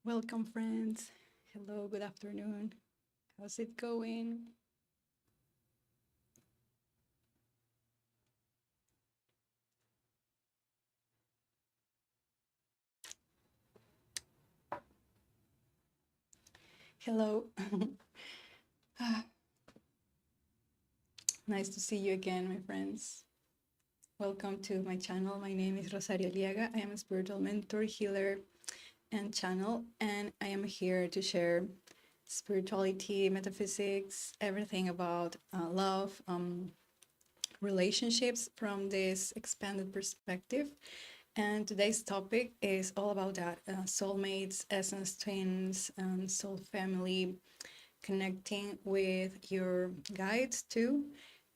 Welcome, friends. Hello, good afternoon. How's it going? Hello. Nice to see you again, my friends. Welcome to my channel. My name is Rosario Liaga. I am a spiritual mentor, healer, and channel, and I am here to share spirituality, metaphysics, everything about love, relationships from this expanded perspective. And today's topic is all about that soulmates, essence twins, soul family, connecting with your guides too,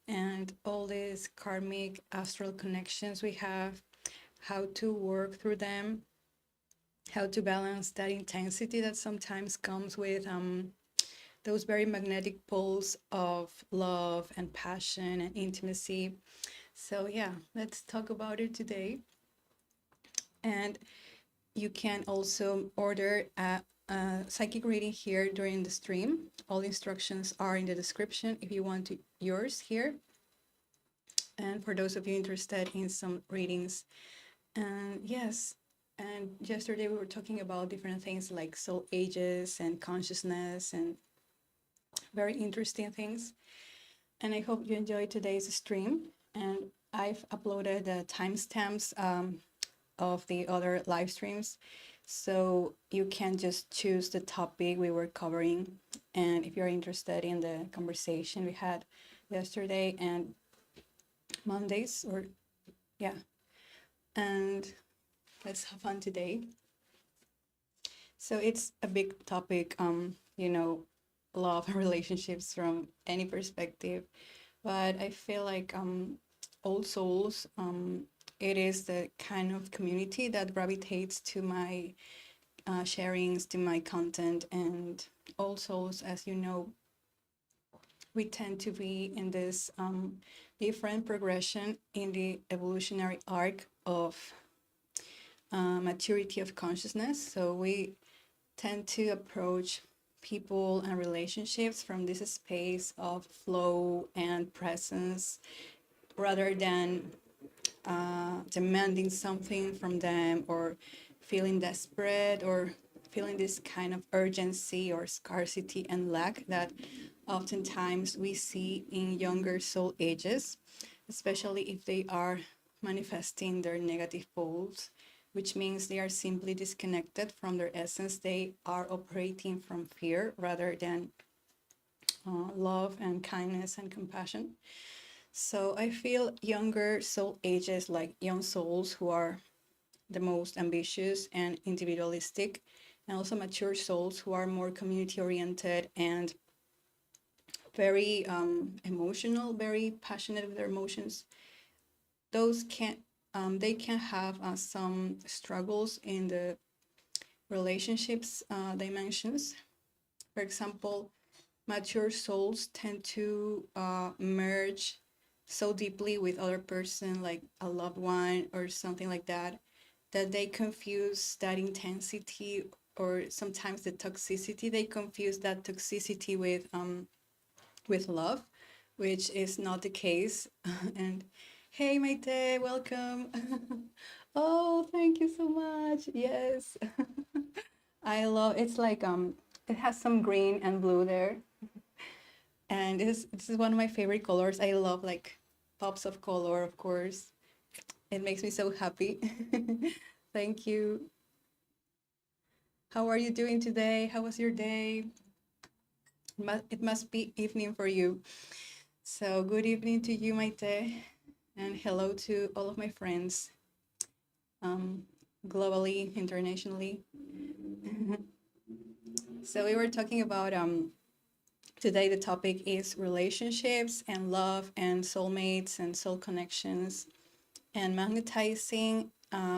and all these karmic astral connections we have, how to work through them, how to balance that intensity that sometimes comes with those very magnetic poles of love and passion and intimacy. So, yeah, let's talk about it today. And you can also order a psychic reading here during the stream. All instructions are in the description if you want yours here. And for those of you interested in some readings. And yes, and yesterday we were talking about different things like soul ages and consciousness and very interesting things. And I hope you enjoyed today's stream. And I've uploaded the timestamps of the other live streams. So you can just choose the topic we were covering. And if you're interested in the conversation we had yesterday and Mondays, or yeah, and let's have fun today. So it's a big topic, love and relationships from any perspective. But I feel like Old Souls, it is the kind of community that gravitates to my sharings, to my content. And Old Souls, as you know, we tend to be in this different progression in the evolutionary arc of maturity of consciousness. So we tend to approach people and relationships from this space of flow and presence rather than demanding something from them or feeling desperate or feeling this kind of urgency or scarcity and lack that oftentimes we see in younger soul ages, especially if they are manifesting their negative poles, which means they are simply disconnected from their essence. They are operating from fear rather than love and kindness and compassion. So I feel younger soul ages, like young souls who are the most ambitious and individualistic, and also mature souls who are more community oriented and very emotional, very passionate with their emotions. Those can they can have some struggles in the relationships dimensions. For example, mature souls tend to merge so deeply with other person, like a loved one or something like that, that they confuse that intensity or sometimes the toxicity. They confuse that toxicity with love, which is not the case. And hey, Maite, welcome. Oh, thank you so much. Yes. I love it's like it has some green and blue there. And this is one of my favorite colors. I love like pops of color, of course. It makes me so happy. Thank you. How are you doing today? How was your day? It must be evening for you. So good evening to you, Maite, and hello to all of my friends, globally, internationally. So we were talking about today the topic is relationships and love and soulmates and soul connections and magnetizing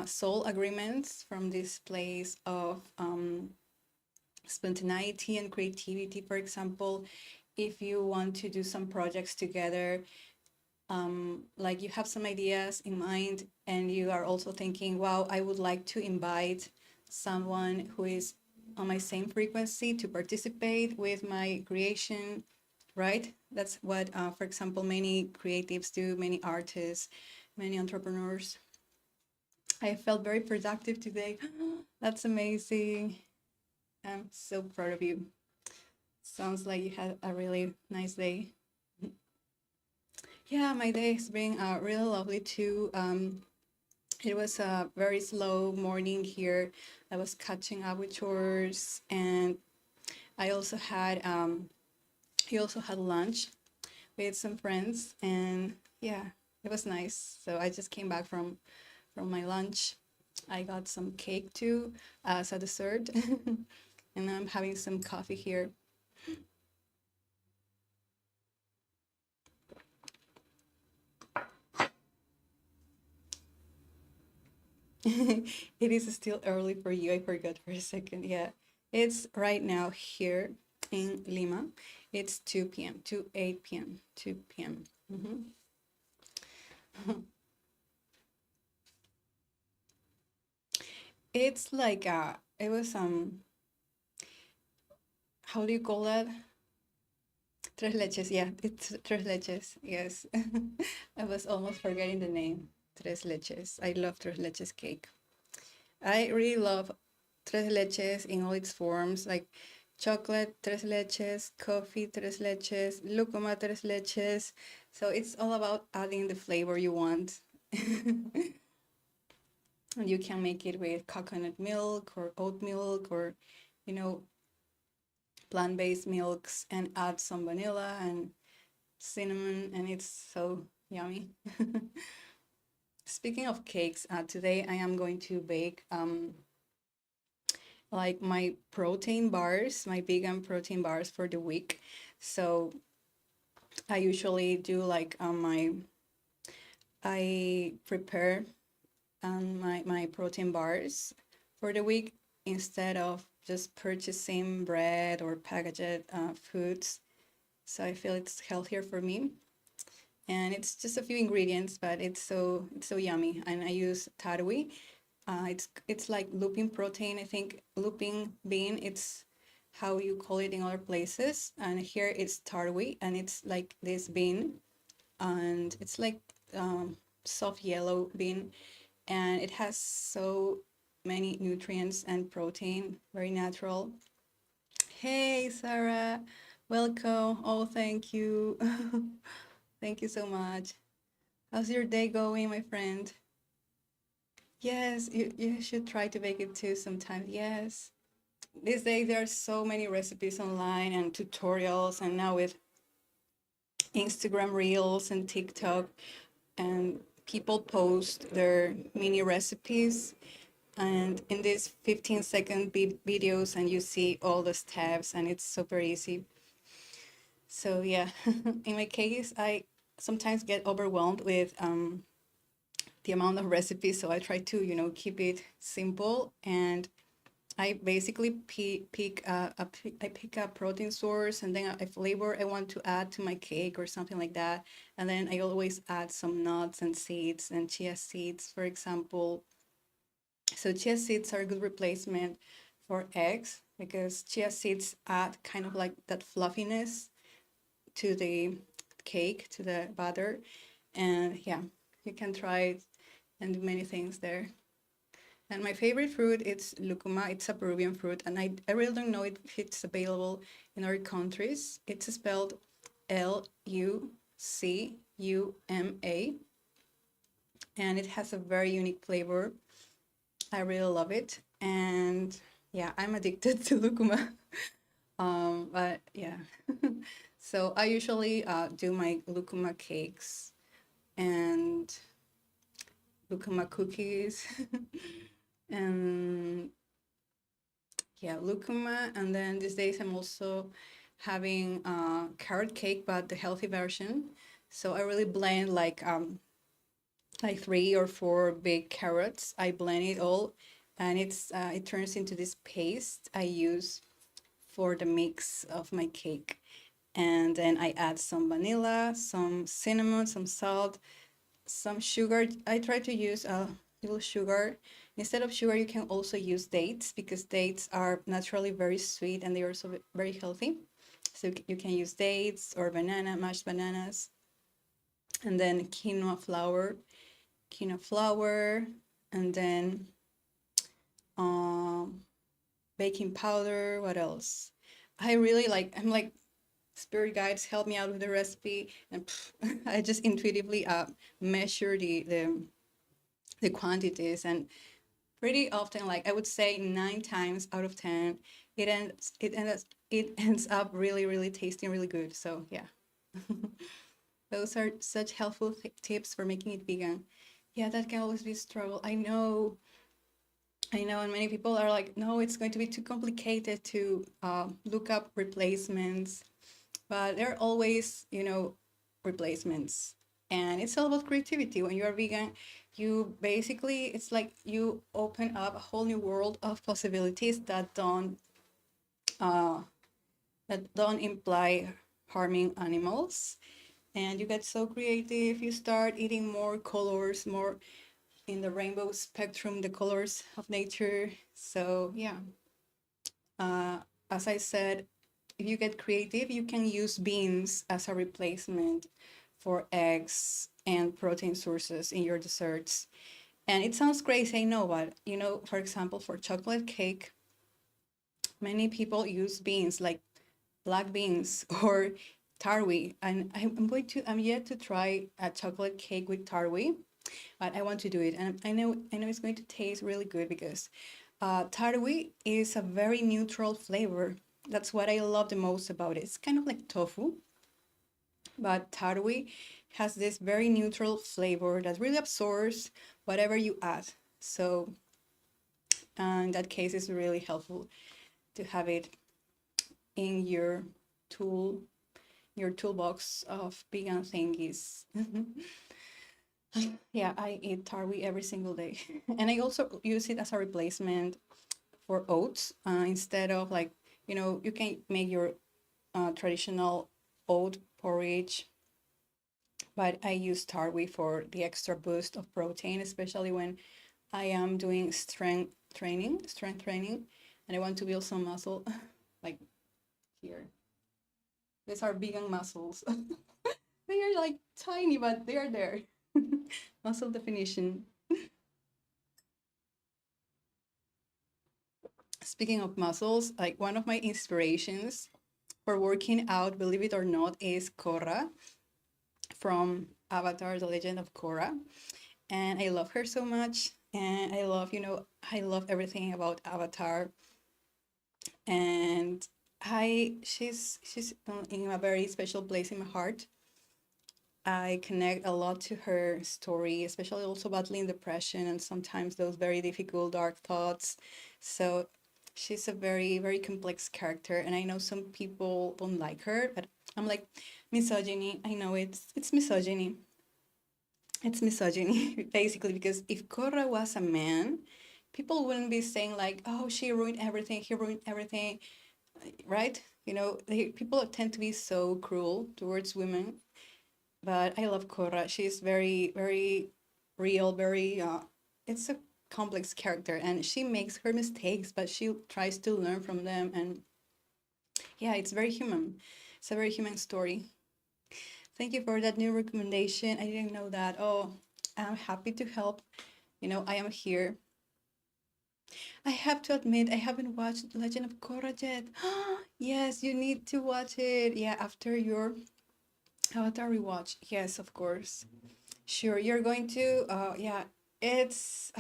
soul agreements from this place of spontaneity and creativity. For example, if you want to do some projects together, like you have some ideas in mind and you are also thinking, wow, I would like to invite someone who is on my same frequency to participate with my creation, right? That's what, for example, many creatives do, many artists, many entrepreneurs. I felt very productive today. That's amazing. I'm so proud of you. Sounds like you had a really nice day. Yeah, my day has been really lovely too. It was a very slow morning here. I was catching up with chores, and I also had he also had lunch with some friends, and yeah, it was nice. So I just came back from my lunch. I got some cake too as a dessert, and I'm having some coffee here. It is still early for you. I forgot for a second. Yeah, it's right now here in Lima. It's 2 p.m. to 8 p.m. 2 p.m. It's like it was how do you call that? Tres leches. Yeah, it's tres leches. Yes, I was almost forgetting the name. Tres leches. I love tres leches cake. I really love tres leches in all its forms, like chocolate tres leches, coffee tres leches, lucuma tres leches. So it's all about adding the flavor you want. And you can make it with coconut milk or oat milk or, you know, plant-based milks and add some vanilla and cinnamon, and it's so yummy. Speaking of cakes, today I am going to bake like my protein bars, my vegan protein bars for the week. So I usually do like I prepare my protein bars for the week instead of just purchasing bread or packaged foods. So I feel it's healthier for me. And it's just a few ingredients, but it's so yummy. And I use tarwi. It's like looping protein. I think looping bean. It's how you call it in other places. And here it's tarwi, and it's like this bean, and it's like soft yellow bean, and it has so many nutrients and protein. Very natural. Hey, Sarah, welcome. Oh, thank you. Thank you so much. How's your day going, my friend? Yes, you should try to bake it too sometime. Yes. These days there are so many recipes online and tutorials, and now with Instagram Reels and TikTok, and people post their mini recipes and in these 15-second videos, and you see all the steps, and it's super easy. So yeah, in my case, I sometimes get overwhelmed with the amount of recipes, so I try to, keep it simple, and I basically I pick a protein source, and then a flavor I want to add to my cake or something like that, and then I always add some nuts and seeds and chia seeds, for example. So chia seeds are a good replacement for eggs because chia seeds add kind of like that fluffiness to the cake, to the batter, and yeah, you can try it and do many things there. And my favorite fruit is lucuma. It's a Peruvian fruit, and I really don't know if it's available in other countries. It's spelled Lucuma, and it has a very unique flavor. I really love it, and yeah, I'm addicted to lucuma. But yeah, so I usually do my lucuma cakes and lucuma cookies. And yeah, lucuma. And then these days I'm also having carrot cake, but the healthy version. So I really blend like 3 or 4 big carrots. I blend it all, and it turns into this paste I use for the mix of my cake. And then I add some vanilla, some cinnamon, some salt, some sugar. I try to use little sugar. Instead of sugar, you can also use dates because dates are naturally very sweet and they are also very healthy. So you can use dates or banana, mashed bananas, and then quinoa flour, and then um, baking powder. What else? I really like. I'm like spirit guides help me out with the recipe, and I just intuitively measure the quantities, and pretty often, like I would say 9 times out of 10, it ends up really really tasting really good. So yeah, those are such helpful tips for making it vegan. Yeah, that can always be a struggle. I know, and many people are like, no, it's going to be too complicated to look up replacements, but there are always, replacements. And it's all about creativity. When you're vegan, you basically, it's like you open up a whole new world of possibilities uh, that don't imply harming animals. And you get so creative. You start eating more colors, more in the rainbow spectrum, the colors of nature. So yeah, uh, as I said, if you get creative, you can use beans as a replacement for eggs and protein sources in your desserts. And it sounds crazy, I know, but for example, for chocolate cake, many people use beans like black beans or tarwi. And I'm yet to try a chocolate cake with tarwi, but I want to do it. And I know it's going to taste really good because tarwi is a very neutral flavor. That's what I love the most about it. It's kind of like tofu, but tarwi has this very neutral flavor that really absorbs whatever you add. So in that case, it's really helpful to have it in tool, your toolbox of vegan thingies. Yeah, I eat tarwi every single day, and I also use it as a replacement for oats instead of like you can make your traditional oat porridge, but I use tarwi for the extra boost of protein, especially when I am doing strength training, and I want to build some muscle, like here. These are vegan muscles. They are like tiny, but they are there. Muscle definition. Speaking of muscles, like one of my inspirations for working out, believe it or not, is Korra from Avatar: The Legend of Korra. And I love her so much. And I love everything about Avatar. And she's in a very special place in my heart. I connect a lot to her story, especially also battling depression and sometimes those very difficult dark thoughts. So she's a very, very complex character, and I know some people don't like her, but I'm like, misogyny. I know it's misogyny. It's misogyny, basically, because if Korra was a man, people wouldn't be saying like, oh, she ruined everything, he ruined everything, right? People tend to be so cruel towards women, but I love Korra. She's very, very real, very, it's a complex character, and she makes her mistakes, but she tries to learn from them. And yeah, it's very human. It's a very human story. Thank you for that new recommendation. I didn't know that. Oh, I'm happy to help. I am here. I have to admit, I haven't watched Legend of Korra yet. Yes, you need to watch it. Yeah, after your Avatar rewatch. Yes, of course. Sure, you're going to. Yeah, it's.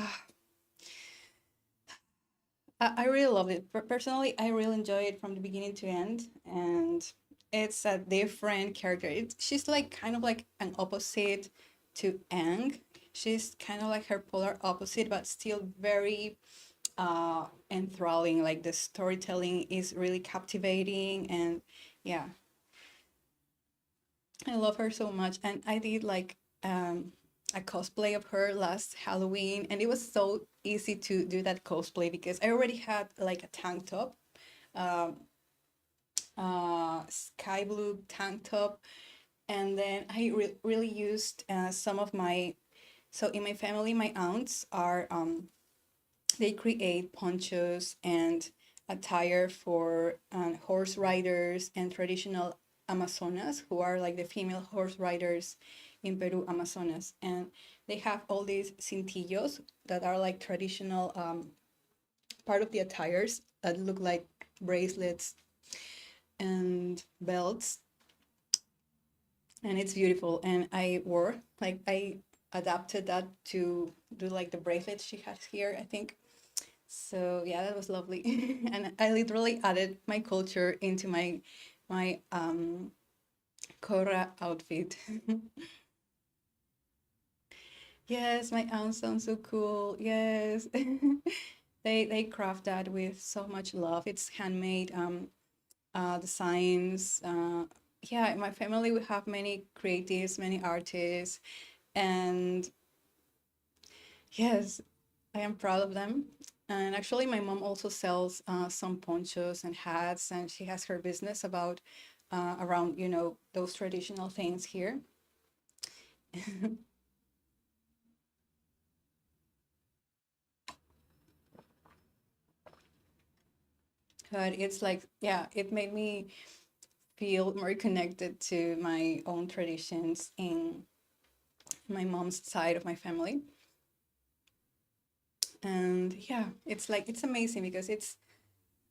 I really love it. Personally, I really enjoy it from the beginning to end, and it's a different character. She's like kind of like an opposite to Aang. She's kind of like her polar opposite, but still very enthralling. Like the storytelling is really captivating, and yeah, I love her so much. And I did like a cosplay of her last Halloween, and it was so easy to do that cosplay because I already had like a tank top, um, sky blue tank top, and then I really used some of my So in my family, my aunts are they create ponchos and attire for horse riders and traditional Amazonas, who are like the female horse riders in Peru, Amazonas. And they have all these cintillos that are like traditional part of the attires that look like bracelets and belts. And it's beautiful. And I wore, like, I adapted that to do like the bracelets she has here, I think. So yeah, that was lovely. And I literally added my culture into my Cora outfit. Yes, my aunt sounds so cool. Yes. They craft that with so much love. It's handmade designs. Yeah, in my family we have many creatives, many artists, and yes, I am proud of them. And actually, my mom also sells some ponchos and hats, and she has her business about around, you know, those traditional things here. But it's like, yeah, it made me feel more connected to my own traditions in my mom's side of my family. And yeah, it's like, it's amazing because it's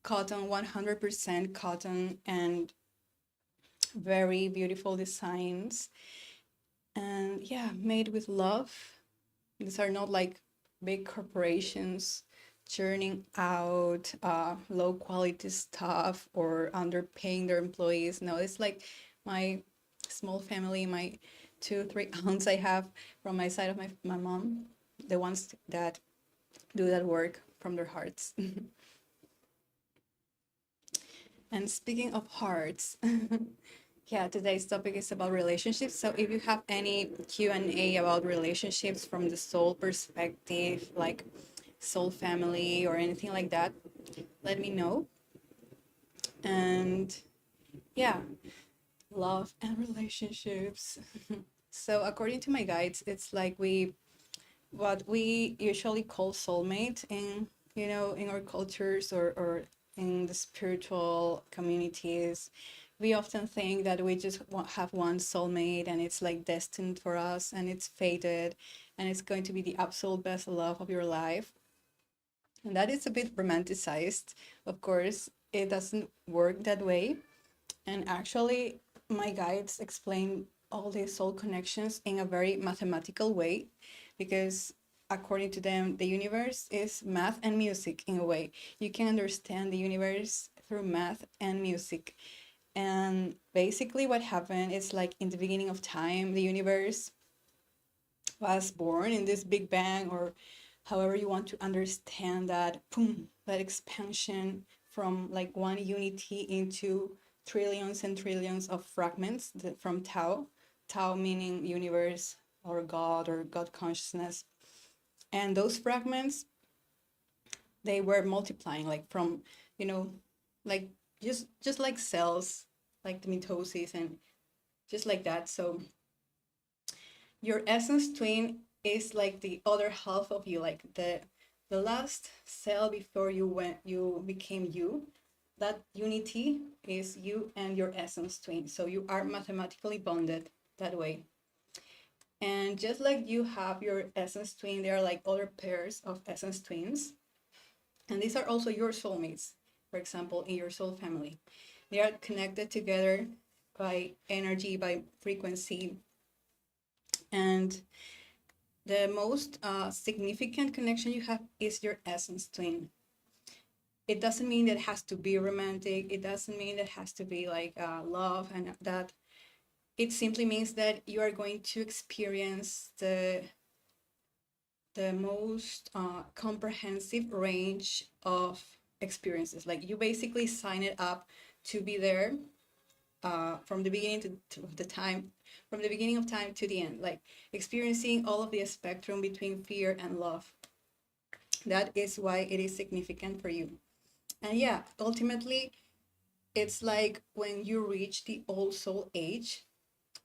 cotton, 100% cotton, and very beautiful designs. And yeah, made with love. These are not like big corporations churning out low quality stuff or underpaying their employees. No, it's like my small family, my two, three aunts I have from my side of my mom, the ones that do that work from their hearts. And speaking of hearts, yeah, today's topic is about relationships. So if you have any Q&A about relationships from the soul perspective, like soul family or anything like that, let me know. And yeah, love and relationships. So according to my guides, it's like what we usually call soulmate in, you know, in our cultures or in the spiritual communities. We often think that we just have one soulmate and it's like destined for us and it's fated and it's going to be the absolute best love of your life. And that is a bit romanticized. Of course, it doesn't work that way. And actually, my guides explain all these soul connections in a very mathematical way because according to them, the universe is math and music in a way. You can understand the universe through math and music. And basically, what happened is like in the beginning of time, the universe was born in this big bang, or however you want to understand that, boom, that expansion from like one unity into trillions and trillions of fragments from Tao. Tao meaning universe or God consciousness. And those fragments, they were multiplying like from, you know, like just like cells, like the mitosis and just like that. So your essence twin is like the other half of you, like the last cell before you became you. That unity is you and your essence twin. So you are mathematically bonded that way. And just like you have your essence twin, there are like other pairs of essence twins. And these are also your soulmates, for example, in your soul family. They are connected together by energy, by frequency. And the most significant connection you have is your essence twin. It doesn't mean that it has to be romantic. It doesn't mean that it has to be like love and that. It simply means that you are going to experience the most comprehensive range of experiences. Like you basically sign it up to be there from the beginning to the time, from the beginning of time to the end, like experiencing all of the spectrum between fear and love. That is why it is significant for you. And yeah, ultimately, it's like when you reach the old soul age,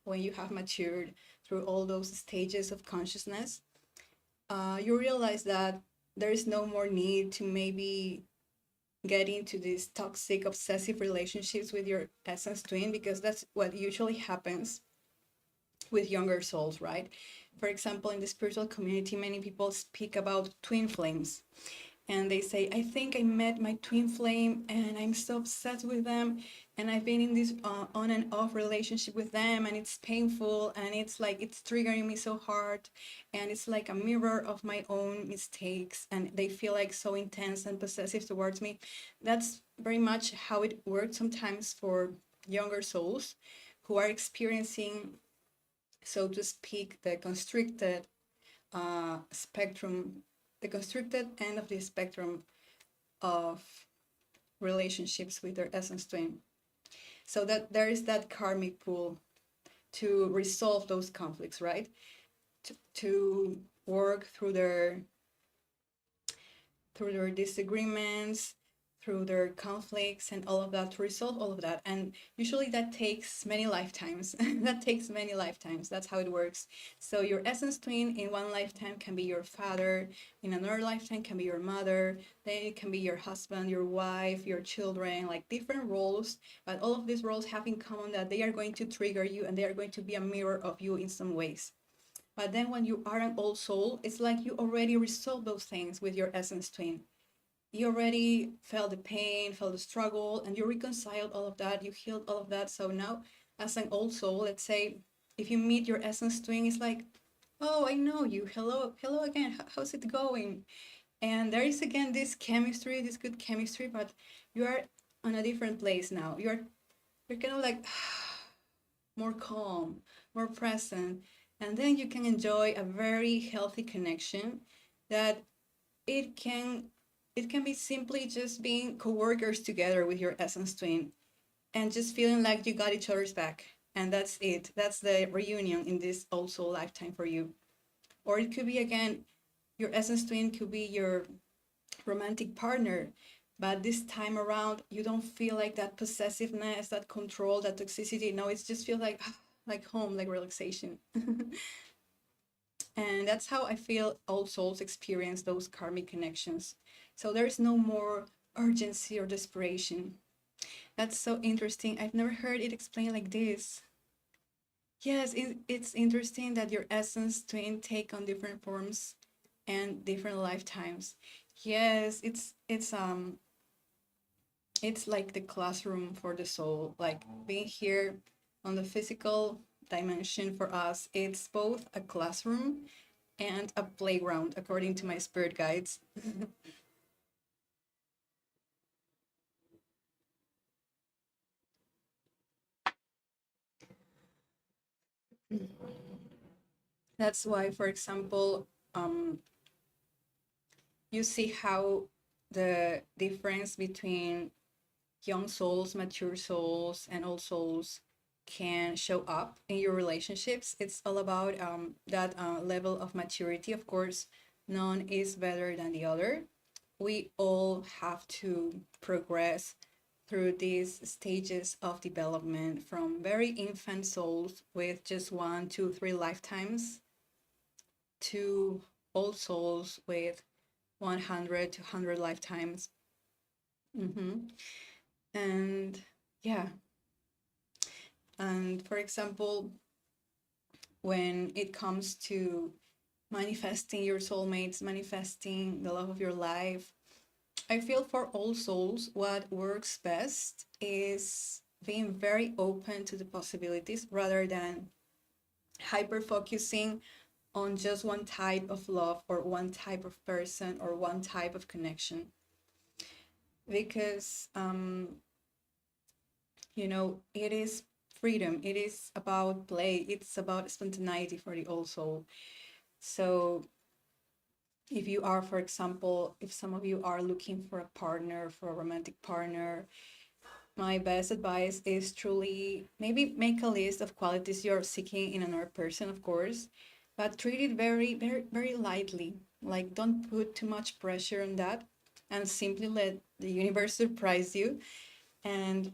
when you have matured through all those stages of consciousness, you realize that there is no more need to maybe get into these toxic, obsessive relationships with your essence twin, because that's what usually happens with younger souls, right? For example, in the spiritual community, many people speak about twin flames, and they say, I think I met my twin flame and I'm so obsessed with them, and I've been in this on and off relationship with them, and it's painful, and it's like it's triggering me so hard, and it's like a mirror of my own mistakes, and they feel like so intense and possessive towards me. That's very much how it works sometimes for younger souls who are experiencing, so to speak, the constricted spectrum, the constricted end of the spectrum of relationships with their essence twin. So that there is that karmic pull to resolve those conflicts, right? To work through their disagreements, through their conflicts and all of that, to resolve all of that. And usually that takes many lifetimes. That takes many lifetimes. That's how it works. So your essence twin in one lifetime can be your father, in another lifetime can be your mother, then it can be your husband, your wife, your children, like different roles. But all of these roles have in common that they are going to trigger you and they are going to be a mirror of you in some ways. But then when you are an old soul, it's like you already resolved those things with your essence twin. You already felt the pain, felt the struggle, and you reconciled all of that, you healed all of that. So now, as an old soul, let's say, if you meet your essence twin, it's like, oh, I know you. Hello, hello again. How's it going? And there is again this chemistry, this good chemistry, but you are on a different place now. You're kind of like more calm, more present, and then you can enjoy a very healthy connection that it can it can be simply just being co-workers together with your essence twin and just feeling like you got each other's back, and that's it. That's the reunion in this also lifetime for you. Or it could be again, your essence twin could be your romantic partner, but this time around you don't feel like that possessiveness, that control, that toxicity. No, it's just feel like home, like relaxation. And that's how I feel all souls experience those karmic connections. So there's no more urgency or desperation. That's so interesting. I've never heard it explained like this. Yes, it's interesting that your essence twin take on different forms and different lifetimes. Yes, it's like the classroom for the soul. Like being here on the physical dimension for us, it's both a classroom and a playground, according to my spirit guides. That's why, for example, you see how the difference between young souls, mature souls, and old souls can show up in your relationships. It's all about that level of maturity. Of course, none is better than the other. We all have to progress through these stages of development from very infant souls with just 1, 2, 3 lifetimes to old souls with 100 to 100 lifetimes. Mm-hmm. And yeah, and for example, when it comes to manifesting your soulmates, manifesting the love of your life, I feel for all souls, what works best is being very open to the possibilities rather than hyper focusing on just one type of love or one type of person or one type of connection. Because, it is freedom, it is about play, it's about spontaneity for the old soul. So, if you are, for example, if some of you are looking for a partner, for a romantic partner, my best advice is truly maybe make a list of qualities you're seeking in another person, of course, but treat it very, very, very lightly. Like, don't put too much pressure on that and simply let the universe surprise you. And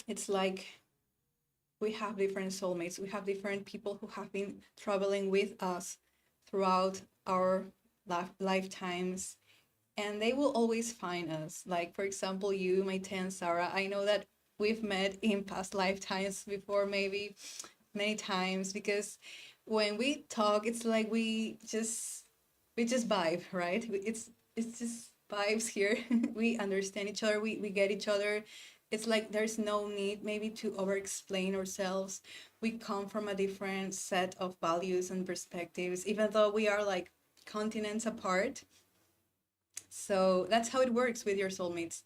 it's like we have different soulmates, we have different people who have been traveling with us throughout our lifetimes, and they will always find us. Like, for example, you, my 10 Sarah, I know that we've met in past lifetimes before, maybe many times, because when we talk, it's like we just vibe, right? It's just vibes here. We understand each other, we get each other. It's like there's no need maybe to over explain ourselves. We come from a different set of values and perspectives, even though we are like continents apart. So that's how it works with your soulmates.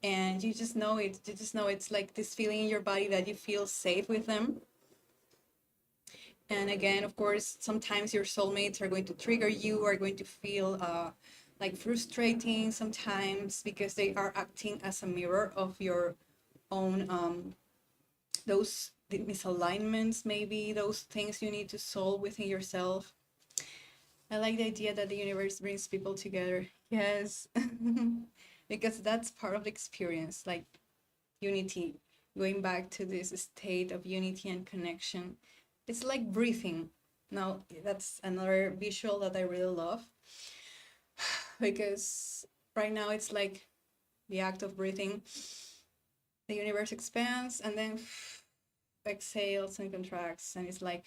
And you just know it. You just know it's like this feeling in your body that you feel safe with them. And again, of course, sometimes your soulmates are going to trigger you, are going to feel like frustrating sometimes, because they are acting as a mirror of your own those misalignments, maybe those things you need to solve within yourself. I like the idea that the universe brings people together. Yes. Because that's part of the experience, like unity, going back to this state of unity and connection. It's like breathing. Now, that's another visual that I really love, because right now it's like the act of breathing. The universe expands and then exhales and contracts, and it's like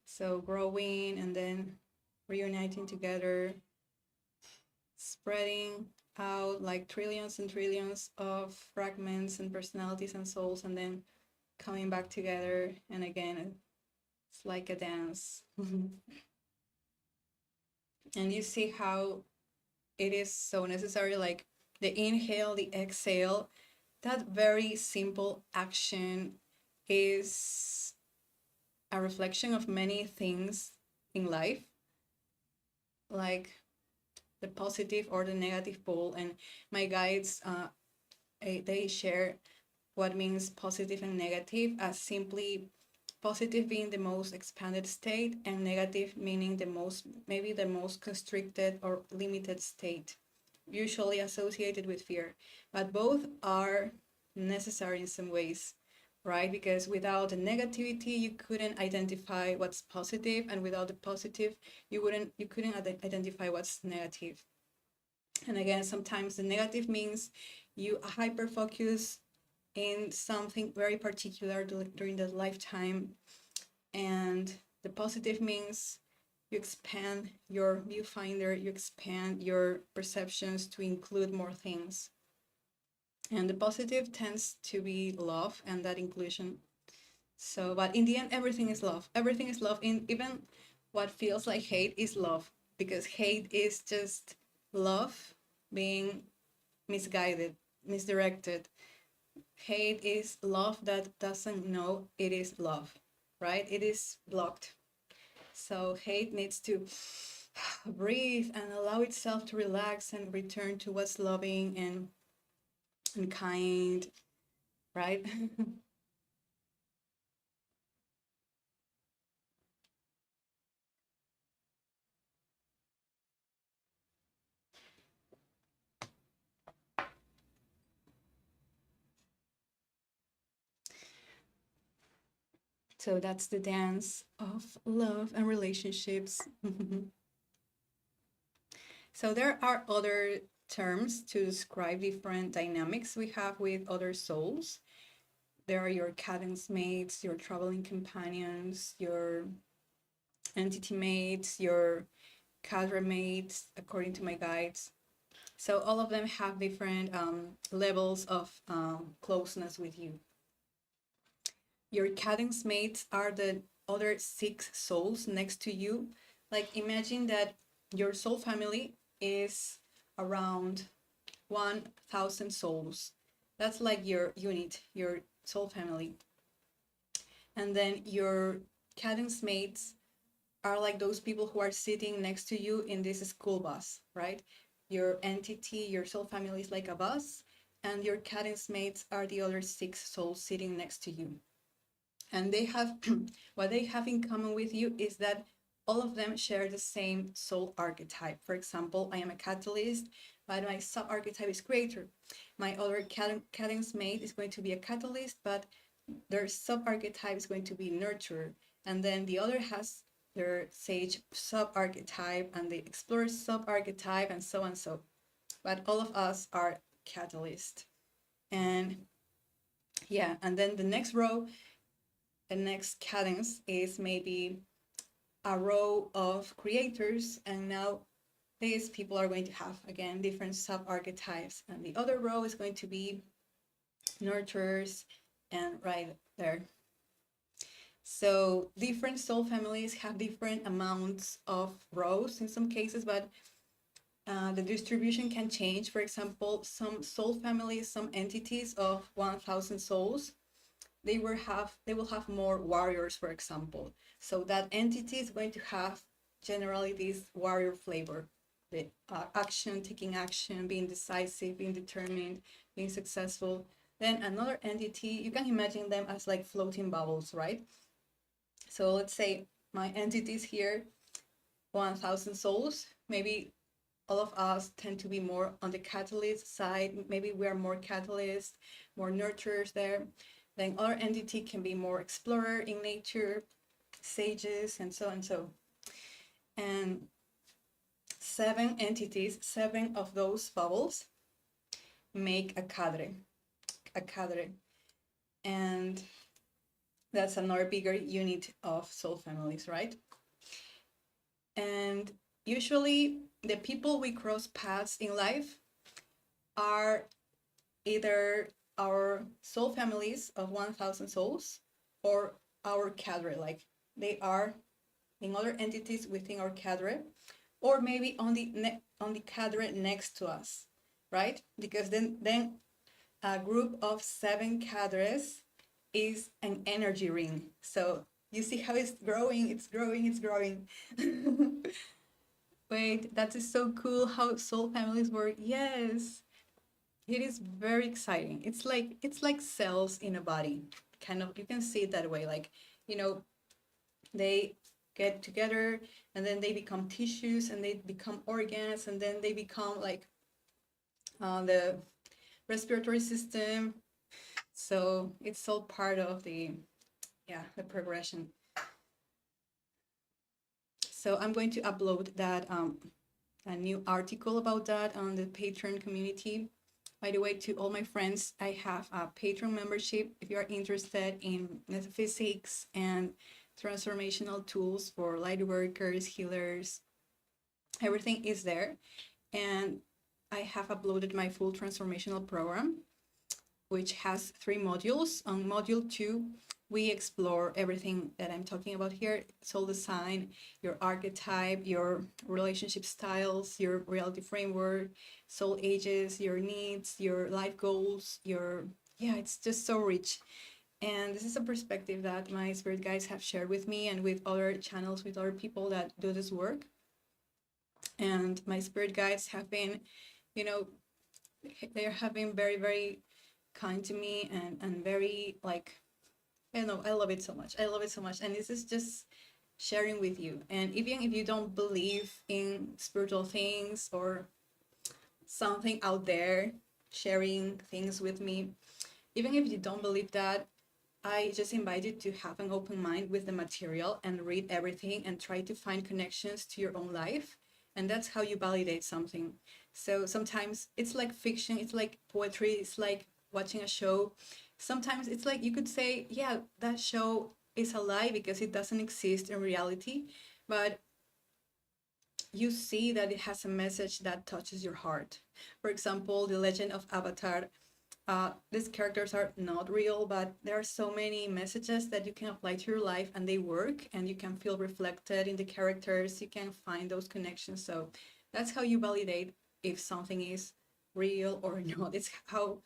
so growing and then reuniting together, spreading out like trillions and trillions of fragments and personalities and souls, and then coming back together. And again, it's like a dance. And you see how it is so necessary, like the inhale, the exhale. That very simple action is a reflection of many things in life, like the positive or the negative pole. And my guides, they share what means positive and negative as simply positive being the most expanded state and negative meaning the most, maybe the most constricted or limited state, usually associated with fear. But both are necessary in some ways, right? Because without the negativity, you couldn't identify what's positive, and without the positive, you couldn't identify what's negative. And again, sometimes the negative means you hyper focus in something very particular during the lifetime, and the positive means you expand your viewfinder, you expand your perceptions to include more things. And the positive tends to be love and that inclusion. So, but in the end, everything is love. Everything is love. In even what feels like hate is love, because hate is just love being misguided, misdirected. Hate is love that doesn't know it is love, right? It is blocked. So hate needs to breathe and allow itself to relax and return to what's loving and kind, right? So that's the dance of love and relationships. So there are other terms to describe different dynamics we have with other souls. There are your cadence mates, your traveling companions, your entity mates, your cadre mates, according to my guides. So all of them have different levels of closeness with you. Your cadence mates are the other 6 souls next to you. Like, imagine that your soul family is around 1,000 souls. That's like your unit, your soul family. And then your cadence mates are like those people who are sitting next to you in this school bus, right? Your entity, your soul family is like a bus, and your cadence mates are the other 6 souls sitting next to you. And they have what they have in common with you is that all of them share the same soul archetype. For example, I am a catalyst, but my sub archetype is creator. My other cadence mate is going to be a catalyst, but their sub-archetype is going to be nurturer, and then the other has their sage sub-archetype and the explorer sub-archetype, and so on. So, but all of us are catalyst. And yeah, and then the next row, the next cadence is maybe a row of creators, and now these people are going to have again different sub-archetypes, and the other row is going to be nurturers, and right there. So different soul families have different amounts of rows in some cases, but the distribution can change. For example, some soul families, some entities of 1,000 souls, they will have more warriors, for example. So that entity is going to have generally this warrior flavor, the action, taking action, being decisive, being determined, being successful. Then another entity, you can imagine them as like floating bubbles, right? So let's say my entities here, 1,000 souls. Maybe all of us tend to be more on the catalyst side. Maybe we are more catalyst, more nurturers there. Then other entity can be more explorer in nature, sages, and so and so. And 7 entities, 7 of those bubbles make a cadre. And that's another bigger unit of soul families, right? And usually the people we cross paths in life are either our soul families of 1,000 souls or our cadre, like they are in other entities within our cadre, or maybe on the cadre next to us, right? Because then a group of 7 cadres is an energy ring. So you see how it's growing, it's growing, it's growing. Wait, that is so cool how soul families work. Yes, it is very exciting. It's like cells in a body. Kind of, you can see it that way. Like, you know, they get together and then they become tissues and they become organs and then they become like the respiratory system. So it's all part of the progression. So I'm going to upload that a new article about that on the Patreon community. By the way, to all my friends, I have a Patreon membership. If you are interested in metaphysics and transformational tools for light workers, healers, everything is there. And I have uploaded my full transformational program, which has 3 modules. On module 2, we explore everything that I'm talking about here: soul design, your archetype, your relationship styles, your reality framework, soul ages, your needs, your life goals, it's just so rich. And this is a perspective that my spirit guides have shared with me and with other channels, with other people that do this work. And my spirit guides have been, they have been very, very kind to me and very like, I don't know, I love it so much. I love it so much. And this is just sharing with you. And even if you don't believe in spiritual things or something out there sharing things with me, even if you don't believe that, I just invite you to have an open mind with the material and read everything and try to find connections to your own life. And that's how you validate something. So sometimes it's like fiction, it's like poetry, it's like watching a show. Sometimes it's like you could say, yeah, that show is a lie because it doesn't exist in reality, but you see that it has a message that touches your heart. For example, The Legend of Avatar. These characters are not real, but there are so many messages that you can apply to your life and they work and you can feel reflected in the characters. You can find those connections. So that's how you validate if something is real or not. It's how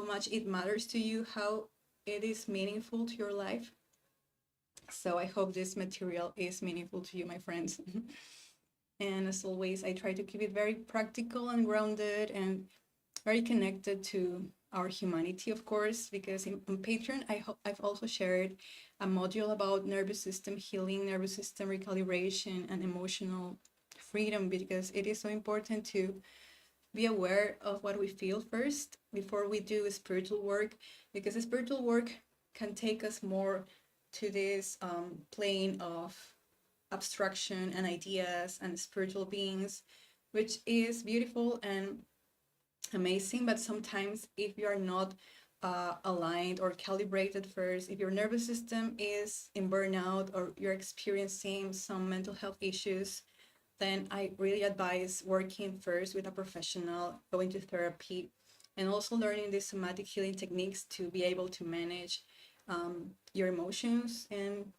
much it matters to you, how it is meaningful to your life. So I hope this material is meaningful to you, my friends. And as always, I try to keep it very practical and grounded and very connected to our humanity, of course, because on Patreon, I've also shared a module about nervous system healing, nervous system recalibration, and emotional freedom, because it is so important to be aware of what we feel first before we do spiritual work, because spiritual work can take us more to this plane of abstraction and ideas and spiritual beings, which is beautiful and amazing. But sometimes, if you are not aligned or calibrated first, if your nervous system is in burnout or you're experiencing some mental health issues, then I really advise working first with a professional, going to therapy, and also learning these somatic healing techniques to be able to manage your emotions and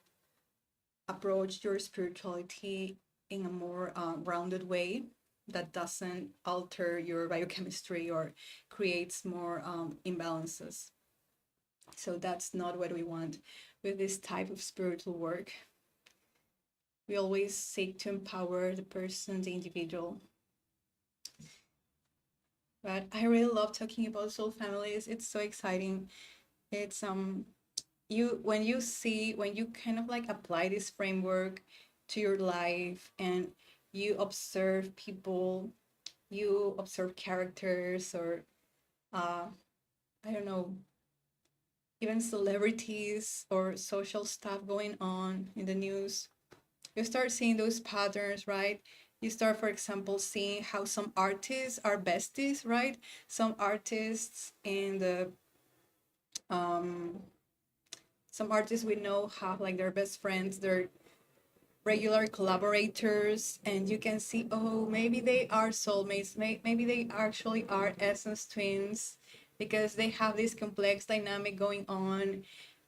approach your spirituality in a more grounded way that doesn't alter your biochemistry or creates more imbalances. So that's not what we want with this type of spiritual work. We always seek to empower the person, the individual. But I really love talking about soul families. It's so exciting. It's you when you kind of like apply this framework to your life and you observe people, you observe characters or I don't know, even celebrities or social stuff going on in the news, you start seeing those patterns, right? You start, for example, seeing how some artists are besties, right? Some artists in the some artists we know have like their best friends, their regular collaborators, and you can see, oh, maybe they are soulmates, maybe they actually are essence twins because they have this complex dynamic going on.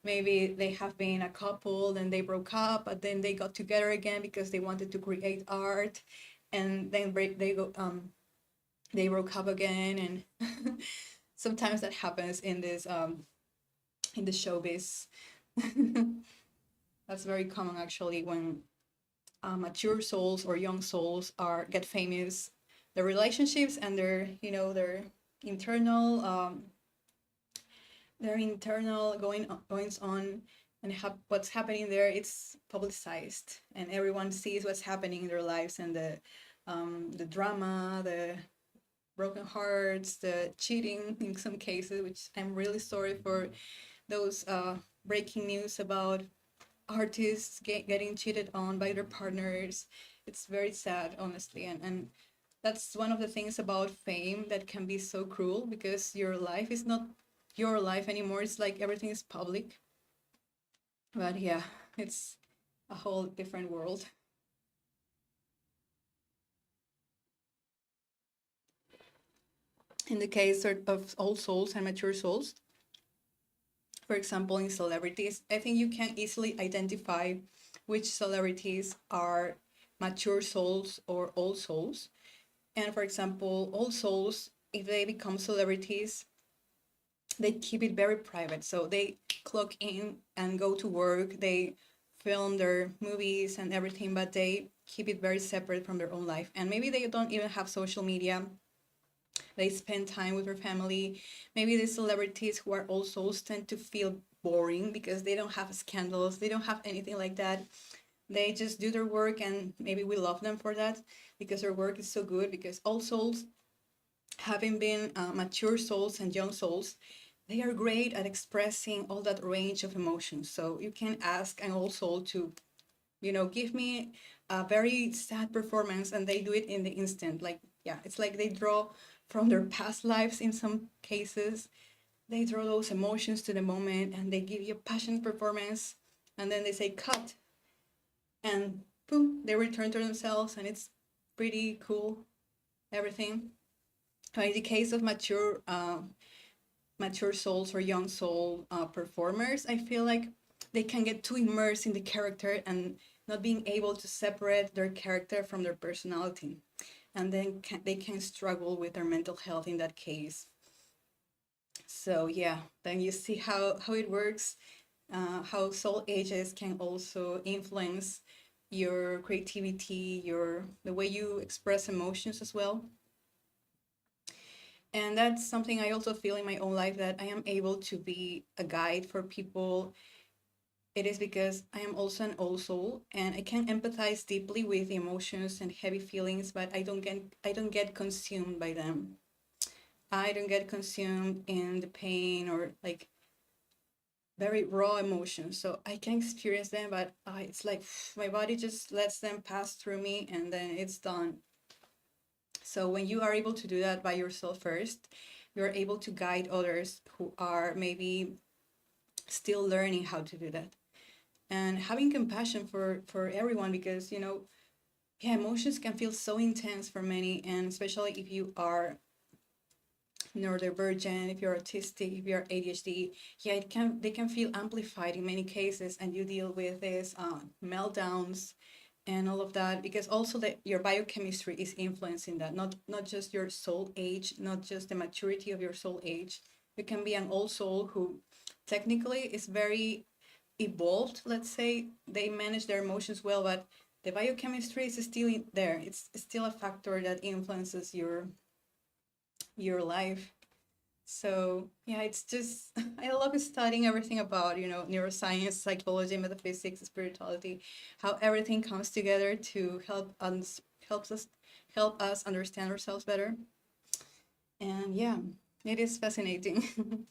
Maybe they have been a couple and they broke up, but then they got together again because they wanted to create art, and then they broke up again, and sometimes that happens in the showbiz. That's very common actually when mature souls or young souls are get famous. Their relationships and their internal their internal goings on and what's happening there, it's publicized and everyone sees what's happening in their lives and the drama, the broken hearts, the cheating in some cases, which I'm really sorry for those breaking news about artists getting cheated on by their partners. It's very sad, honestly, and that's one of the things about fame that can be so cruel because your life is not your life anymore. It's like everything is public. But yeah, it's a whole different world. In the case of old souls and mature souls, for example, in celebrities, I think you can easily identify which celebrities are mature souls or old souls. And for example, old souls, if they become celebrities, they keep it very private. So they clock in and go to work, they film their movies and everything, but they keep it very separate from their own life. And maybe they don't even have social media. They spend time with their family. Maybe the celebrities who are old souls tend to feel boring because they don't have scandals, they don't have anything like that. They just do their work, and maybe we love them for that because their work is so good. Because old souls, having been mature souls and young souls, they are great at expressing all that range of emotions. So you can ask an old soul to, give me a very sad performance, and they do it in the instant. Like, yeah, it's like they draw from their past lives in some cases. They draw those emotions to the moment, and they give you a passionate performance, and then they say cut, and boom, they return to themselves, and it's pretty cool, everything. In the case of mature souls or young soul performers, I feel like they can get too immersed in the character and not being able to separate their character from their personality, and then they can struggle with their mental health in that case. So yeah, then you see how it works, how soul ages can also influence your creativity, the way you express emotions as well. And that's something I also feel in my own life, that I am able to be a guide for people. It is because I am also an old soul and I can empathize deeply with emotions and heavy feelings, but I don't get consumed by them. I don't get consumed in the pain or like very raw emotions. So I can experience them, but it's like my body just lets them pass through me and then it's done. So when you are able to do that by yourself first, you're able to guide others who are maybe still learning how to do that. And having compassion for everyone, because yeah, emotions can feel so intense for many, and especially if you are neurodivergent, if you're autistic, if you're ADHD, yeah, they can feel amplified in many cases, and you deal with this meltdowns and all of that, because also that your biochemistry is influencing that, not just your soul age, not just the maturity of your soul age. You can be an old soul who technically is very evolved, let's say they manage their emotions well, but the biochemistry is still there. It's still a factor that influences your life. So yeah, it's just I love studying everything about neuroscience, psychology, metaphysics, spirituality, how everything comes together to helps us help us understand ourselves better. And yeah, it is fascinating.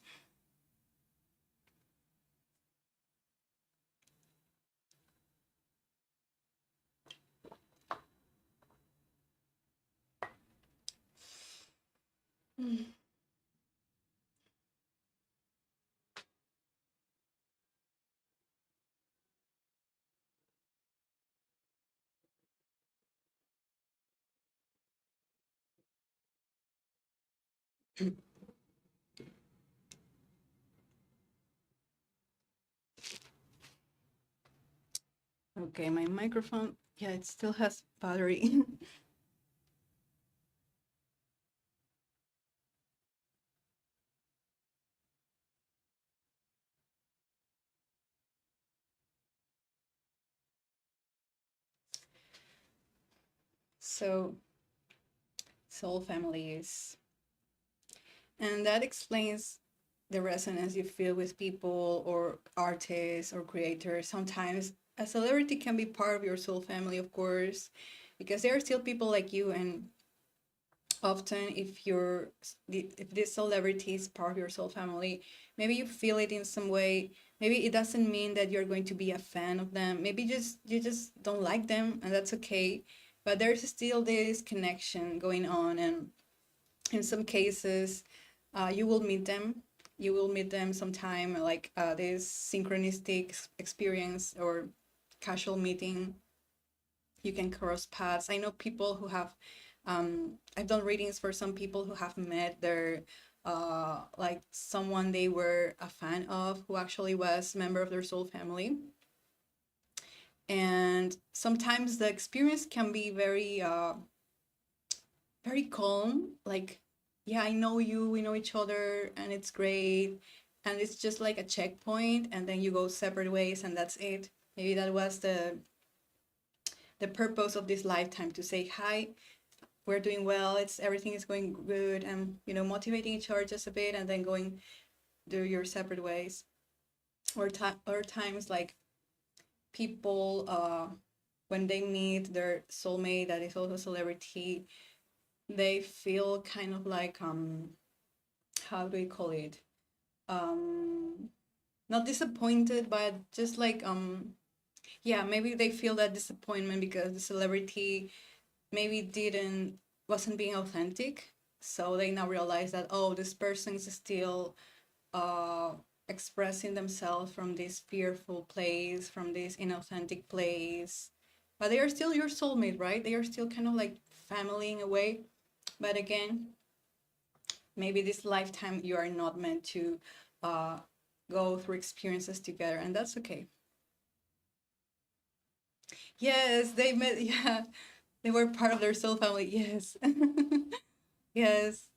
Okay, my microphone, yeah, it still has battery. So soul families, and that explains the resonance you feel with people or artists or creators. Sometimes a celebrity can be part of your soul family, of course, because there are still people like you. And often, if this celebrity is part of your soul family, maybe you feel it in some way. Maybe it doesn't mean that you're going to be a fan of them. Maybe just you just don't like them, and that's okay. But there's still this connection going on, and in some cases you will meet them, sometime, like this synchronistic experience or casual meeting. You can cross paths. I know people who have I've done readings for some people who have met their like someone they were a fan of who actually was a member of their soul family. And sometimes the experience can be very calm, like, yeah, I know you, we know each other, and it's great. And it's just like a checkpoint, and then you go separate ways, and that's it. Maybe that was the purpose of this lifetime, to say hi, we're doing well, it's everything is going good, and motivating each other just a bit, and then going do your separate ways. Or times like people when they meet their soulmate that is also a celebrity, they feel kind of like how do we call it, um not disappointed, but just like yeah, maybe they feel that disappointment because the celebrity maybe didn't wasn't being authentic. So they now realize that, oh, this person is still uh expressing themselves from this fearful place, from this inauthentic place. But they are still your soulmate, right? They are still kind of like family in a way. But again, maybe this lifetime you are not meant to uh, go through experiences together, and that's okay. Yes, they met. Yeah, they were part of their soul family. Yes, yes.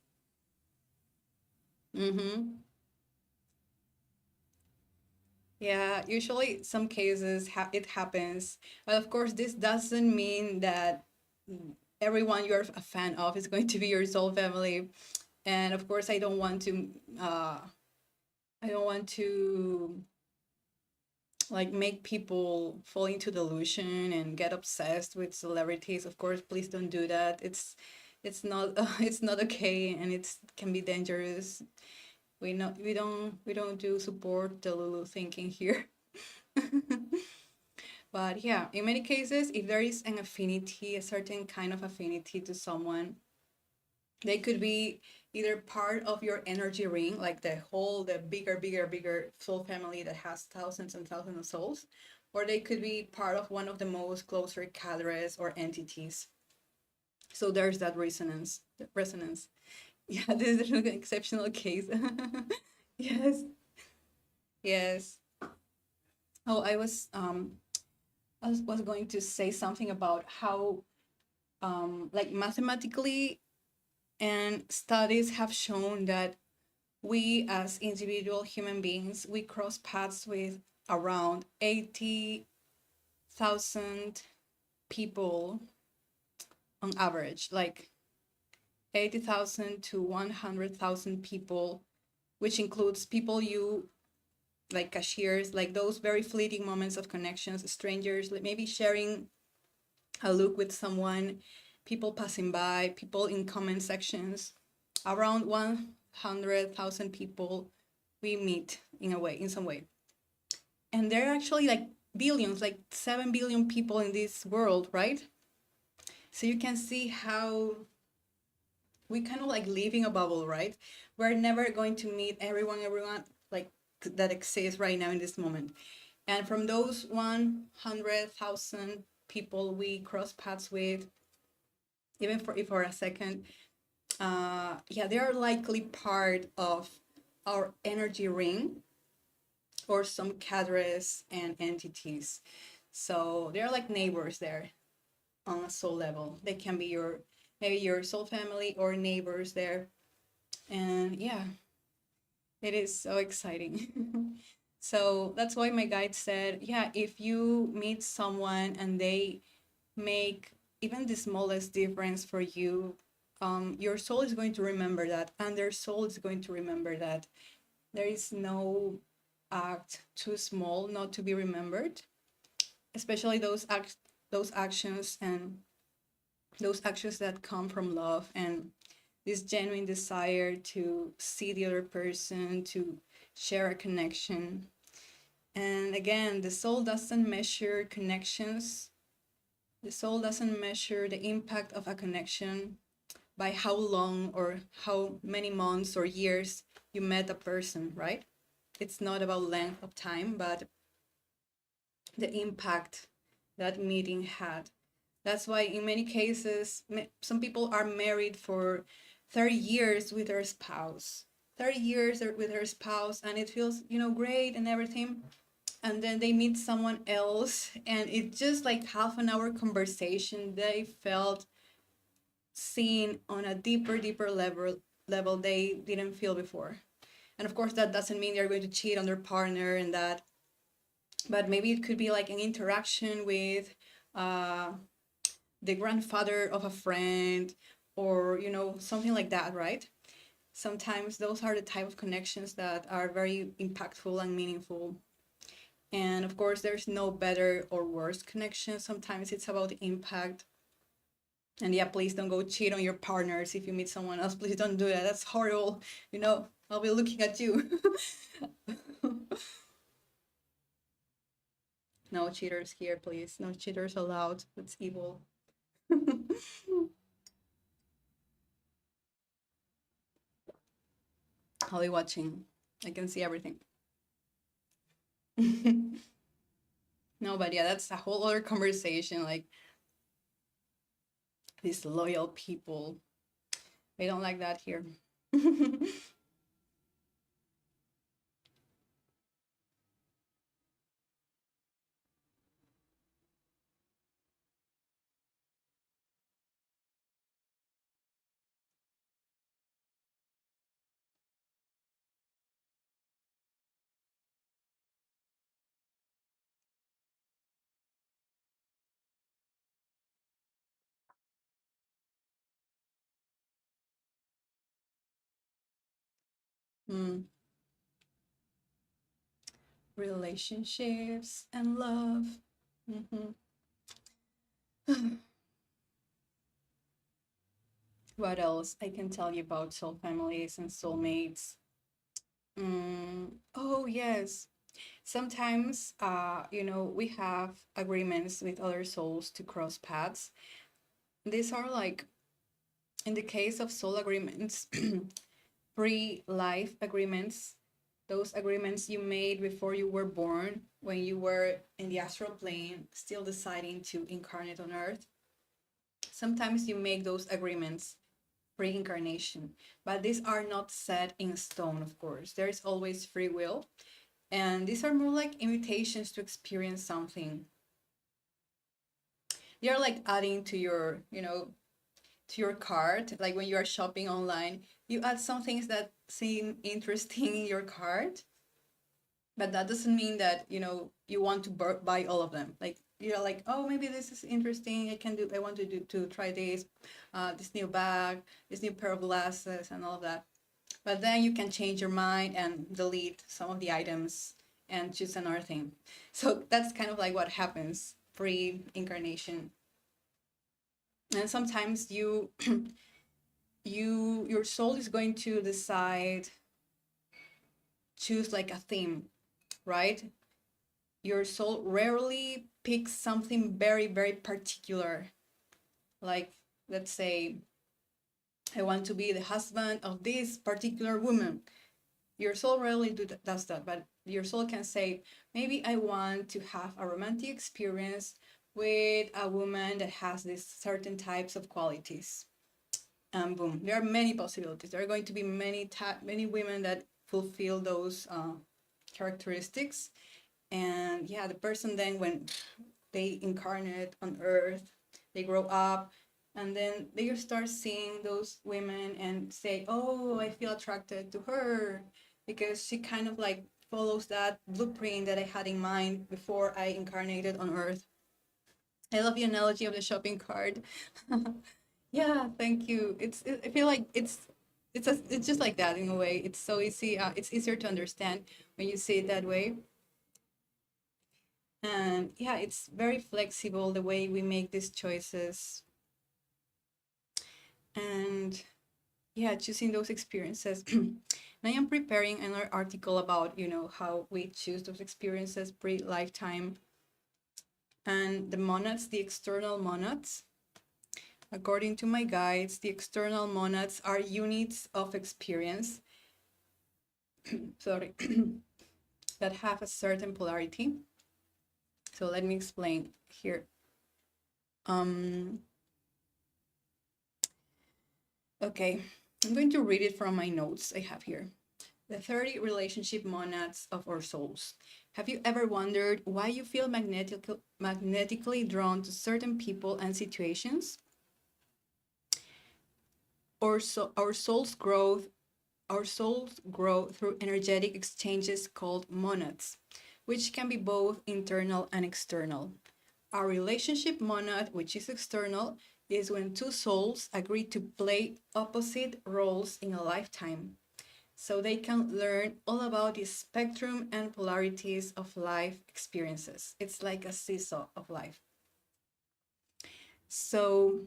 Mm-hmm. Yeah, usually some cases it happens, but of course this doesn't mean that everyone you're a fan of is going to be your soul family. And of course, uh, I don't want to like make people fall into delusion and get obsessed with celebrities. Of course, please don't do that. It's not it's not okay, and it can be dangerous. We don't do support Delulu thinking here. But yeah, in many cases, if there is an affinity, a certain kind of affinity to someone, they could be either part of your energy ring, like the bigger soul family that has thousands and thousands of souls, or they could be part of one of the most closer cadres or entities. So there's that resonance. Yeah, this is an exceptional case. Yes, yes. Oh, I was going to say something about how like mathematically and studies have shown that we as individual human beings, we cross paths with around 80,000 people on average, like 80,000 to 100,000 people, which includes people you like cashiers, like those very fleeting moments of connections, strangers, like maybe sharing a look with someone, people passing by, people in comment sections. Around 100,000 people we meet in some way. And there are actually like billions, like 7 billion people in this world, right? So you can see how we kind of like live in a bubble, right? We're never going to meet everyone like that exists right now in this moment. And from those 100,000 people we cross paths with, even for a second, yeah, they are likely part of our energy ring or some cadres and entities. So they're like neighbors there on a soul level. They can be maybe your soul family or neighbors there. And yeah, it is so exciting. So that's why my guide said, yeah, if you meet someone and they make even the smallest difference for you, your soul is going to remember that, and their soul is going to remember that. There is no act too small not to be remembered, especially those actions and those actions that come from love and this genuine desire to see the other person, to share a connection. And again, the soul doesn't measure connections. The soul doesn't measure the impact of a connection by how long or how many months or years you met a person, right? It's not about length of time, but the impact that meeting had. That's why in many cases, some people are married for 30 years with their spouse. 30 years with their spouse, and it feels, great and everything. And then they meet someone else, and it's just like half an hour conversation. They felt seen on a deeper level they didn't feel before. And of course, that doesn't mean they're going to cheat on their partner and that, but maybe it could be like an interaction with uh, the grandfather of a friend, or something like that, right? Sometimes those are the type of connections that are very impactful and meaningful. And of course, there's no better or worse connection. Sometimes it's about the impact. And yeah, please don't go cheat on your partners if you meet someone else. Please don't do that. That's horrible. I'll be looking at you. No cheaters here, please. No cheaters allowed. That's evil. I'll be watching. I can see everything. No, but yeah, that's a whole other conversation. Like these loyal people, they don't like that here. Mm. Relationships and love. Mm-hmm. What else I can tell you about soul families and soulmates? Oh, yes. Sometimes, we have agreements with other souls to cross paths. These are like, in the case of soul agreements, pre-life agreements, those agreements you made before you were born, when you were in the astral plane, still deciding to incarnate on Earth. Sometimes you make those agreements pre-incarnation, but these are not set in stone, of course. There's always free will, and these are more like invitations to experience something. They are like adding to your, to your cart. Like when you are shopping online, you add some things that seem interesting in your cart, but that doesn't mean that you want to buy all of them. Like you're like, oh, maybe this is interesting. I want to try this, this new bag, this new pair of glasses, and all of that. But then you can change your mind and delete some of the items and choose another thing. So that's kind of like what happens pre-incarnation. And sometimes your soul is going to decide, choose like a theme, right? Your soul rarely picks something very, very particular. Like, let's say, I want to be the husband of this particular woman. Your soul rarely does that, but your soul can say, maybe I want to have a romantic experience with a woman that has these certain types of qualities. And boom, there are many possibilities. There are going to be many women that fulfill those characteristics. And yeah, the person then, when they incarnate on Earth, they grow up, and then they start seeing those women and say, oh, I feel attracted to her because she kind of like follows that blueprint that I had in mind before I incarnated on Earth. I love the analogy of the shopping cart. Yeah, thank you. I feel like it's just like that in a way. It's so easy. It's easier to understand when you see it that way. And yeah, it's very flexible the way we make these choices. And yeah, choosing those experiences. And I am preparing another article about, how we choose those experiences pre-lifetime. And the monads, the external monads. According to my guides, the external monads are units of experience, sorry, that have a certain polarity. So let me explain here. Okay, I'm going to read it from my notes I have here. The 30 relationship monads of our souls. Have you ever wondered why you feel magnetically drawn to certain people and situations? Our souls grow through energetic exchanges called monads, which can be both internal and external. Our relationship monad, which is external, is when two souls agree to play opposite roles in a lifetime, so they can learn all about the spectrum and polarities of life experiences. It's like a seesaw of life. So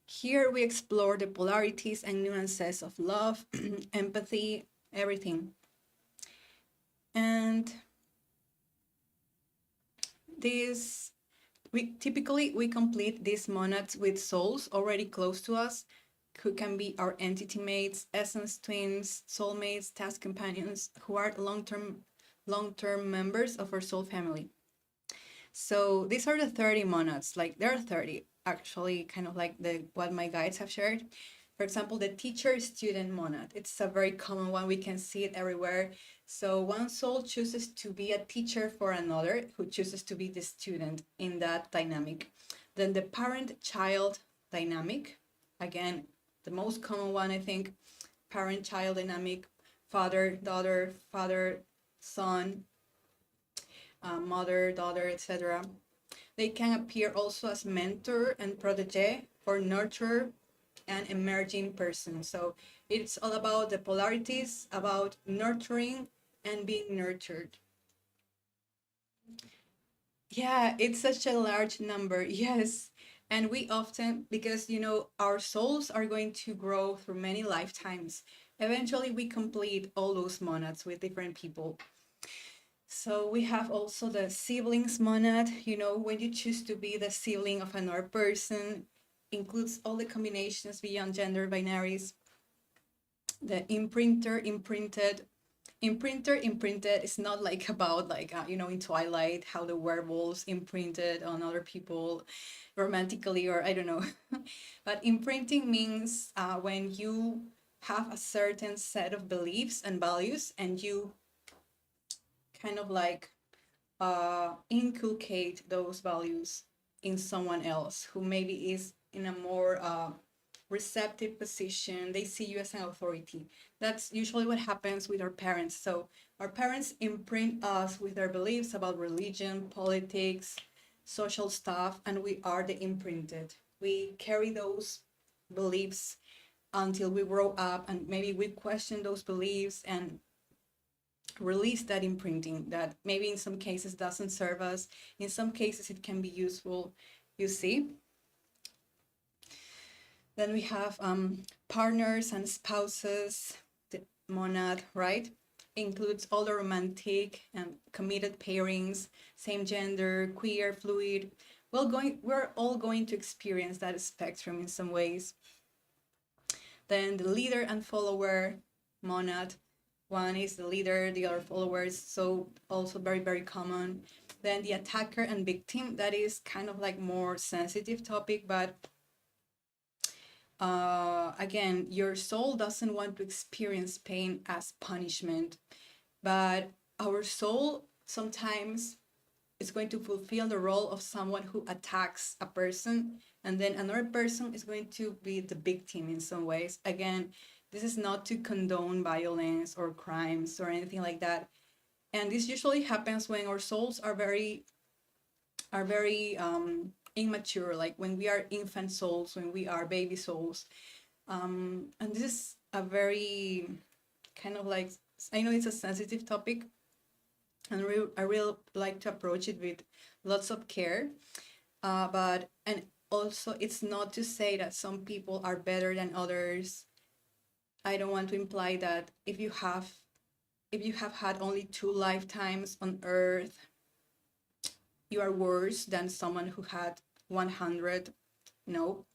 here we explore the polarities and nuances of love, empathy, everything. And we complete these monads with souls already close to us, who can be our entity mates, essence twins, soulmates, task companions, who are long-term members of our soul family. So these are the 30 monads. Like there are 30 actually, kind of like what my guides have shared. For example, the teacher-student monad. It's a very common one. We can see it everywhere. So one soul chooses to be a teacher for another, who chooses to be the student in that dynamic. Then the parent-child dynamic, again, the most common one, I think, parent-child dynamic, father-daughter, father-son, mother, daughter, etc. They can appear also as mentor and protege, or nurturer and emerging person. So it's all about the polarities, about nurturing and being nurtured. Yeah, it's such a large number. Yes. And we often, because, our souls are going to grow through many lifetimes, eventually we complete all those monads with different people. So we have also the siblings monad, when you choose to be the sibling of another person, includes all the combinations beyond gender binaries. The imprinted is not like about like, in Twilight, how the werewolves imprinted on other people romantically, or I don't know. But imprinting means when you have a certain set of beliefs and values and you kind of like inculcate those values in someone else who maybe is in a more receptive position. They see you as an authority. That's usually what happens with our parents. So our parents imprint us with their beliefs about religion, politics, social stuff, and we are the imprinted. We carry those beliefs until we grow up, and maybe we question those beliefs and release that imprinting that maybe in some cases doesn't serve us. In some cases it can be useful, you see. Then we have partners and spouses. The monad, right, includes all the romantic and committed pairings, same gender, queer, fluid. We're all going to experience that spectrum in some ways. Then the leader and follower monad. One is the leader, the other followers, so also very, very common. Then the attacker and victim, that is kind of like more sensitive topic, but again, your soul doesn't want to experience pain as punishment, but our soul sometimes is going to fulfill the role of someone who attacks a person, and then another person is going to be the victim in some ways. Again, this is not to condone violence or crimes or anything like that. And this usually happens when our souls are very immature, like when we are infant souls, when we are baby souls. And this is a very kind of like, I know it's a sensitive topic, and I really like to approach it with lots of care. And also, it's not to say that some people are better than others. I don't want to imply that if you have had only 2 lifetimes on Earth, you are worse than someone who had 100. No.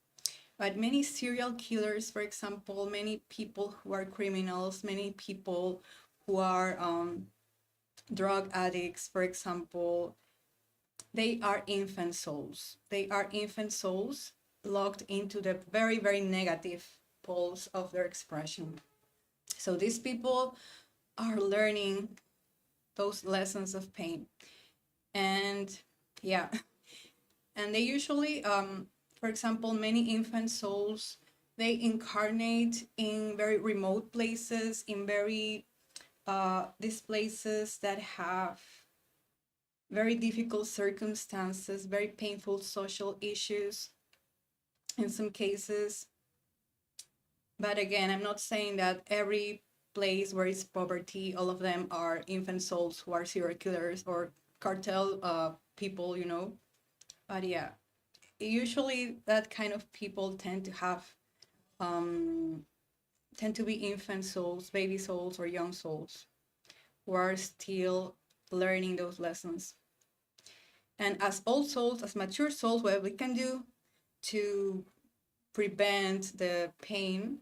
But many serial killers, for example, many people who are criminals, many people who are drug addicts, for example, they are infant souls. They are infant souls locked into the very, very negative poles of their expression. So these people are learning those lessons of pain. And yeah, and they usually, for example, many infant souls, they incarnate in very remote places, in very, these places that have very difficult circumstances, very painful social issues in some cases. But again, I'm not saying that every place where it's poverty, all of them are infant souls who are serial killers or cartel people, But yeah, usually that kind of people tend to have, tend to be infant souls, baby souls, or young souls who are still learning those lessons. And as old souls, as mature souls, what we can do to prevent the pain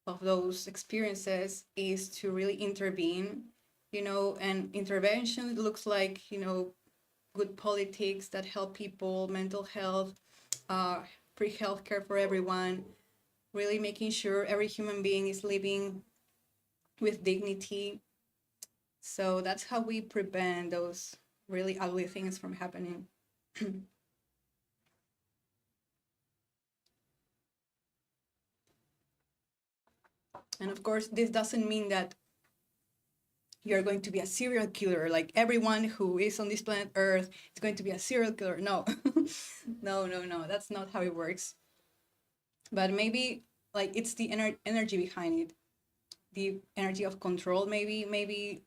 of those experiences is to really intervene, and intervention looks like, good politics that help people, mental health, free healthcare for everyone, really making sure every human being is living with dignity. So that's how we prevent those really ugly things from happening. And of course, this doesn't mean that you're going to be a serial killer, like everyone who is on this planet Earth is going to be a serial killer. No, no, that's not how it works. But maybe like it's the energy behind it, the energy of control. Maybe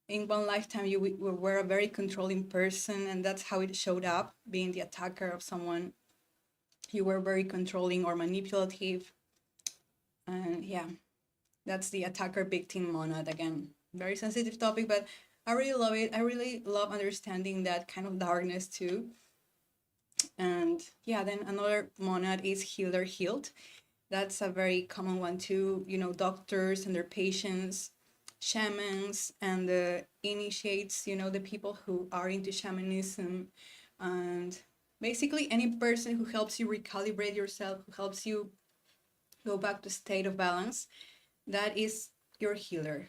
in one lifetime you were a very controlling person, and that's how it showed up, being the attacker of someone. You were very controlling or manipulative, and yeah. That's the attacker victim monad. Again, very sensitive topic, but I really love it. I really love understanding that kind of darkness too. And yeah, then another monad is healer healed. That's a very common one too. You know, doctors and their patients, shamans and the initiates, you know, the people who are into shamanism, and basically any person who helps you recalibrate yourself, who helps you go back to state of balance, that is your healer,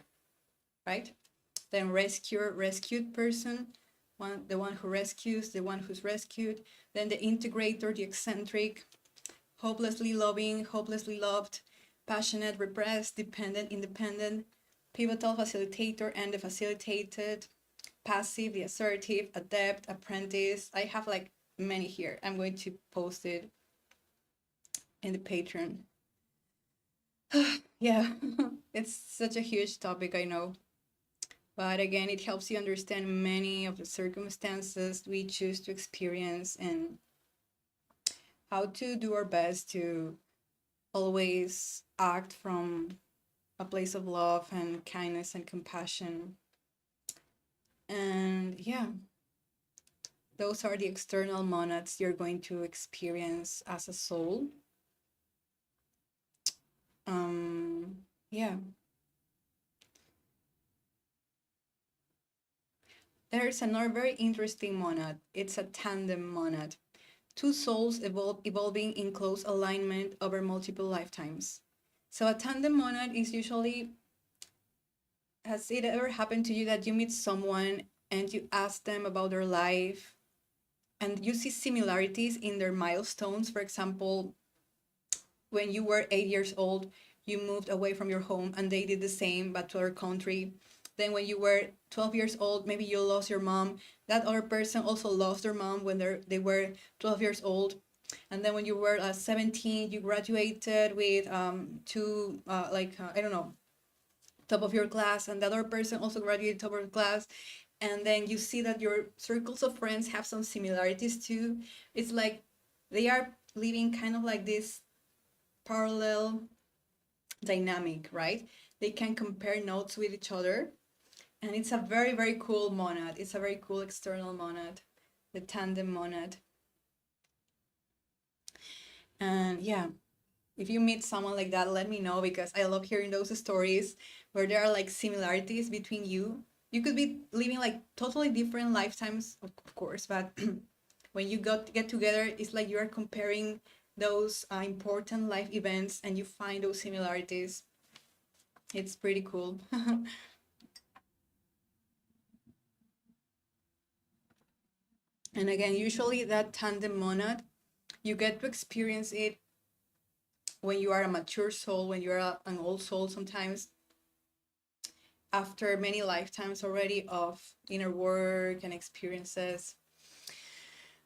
right? Then rescuer, rescued person, the one who rescues, the one who's rescued. Then the integrator, the eccentric, hopelessly loving, hopelessly loved, passionate, repressed, dependent, independent, pivotal facilitator and the facilitated, passive, the assertive, adept, apprentice. I have like many here. I'm going to post it in the Patreon. Yeah, it's such a huge topic, I know. But again, it helps you understand many of the circumstances we choose to experience and how to do our best to always act from a place of love and kindness and compassion. And yeah, those are the external monads you're going to experience as a soul. Yeah. There's another very interesting monad. It's a tandem monad. Two souls evolving in close alignment over multiple lifetimes. So a tandem monad is usually, has it ever happened to you that you meet someone and you ask them about their life and you see similarities in their milestones? For example, when you were 8 years old, you moved away from your home and they did the same, but to other country. Then when you were 12 years old, maybe you lost your mom. That other person also lost their mom when they were 12 years old. And then when you were 17, you graduated with two, I don't know, top of your class, and the other person also graduated top of the class. And then you see that your circles of friends have some similarities too. It's like they are living kind of like this parallel dynamic, right? They can compare notes with each other. And it's a very, very cool monad. It's a very cool external monad, the tandem monad. And yeah, if you meet someone like that, let me know, because I love hearing those stories where there are like similarities between you. You could be living like totally different lifetimes, of course, but when you get together, it's like you are comparing those important life events and you find those similarities. It's pretty cool. And again, usually that tandem monad, you get to experience it when you are a mature soul, when you are an old soul sometimes, after many lifetimes already of inner work and experiences.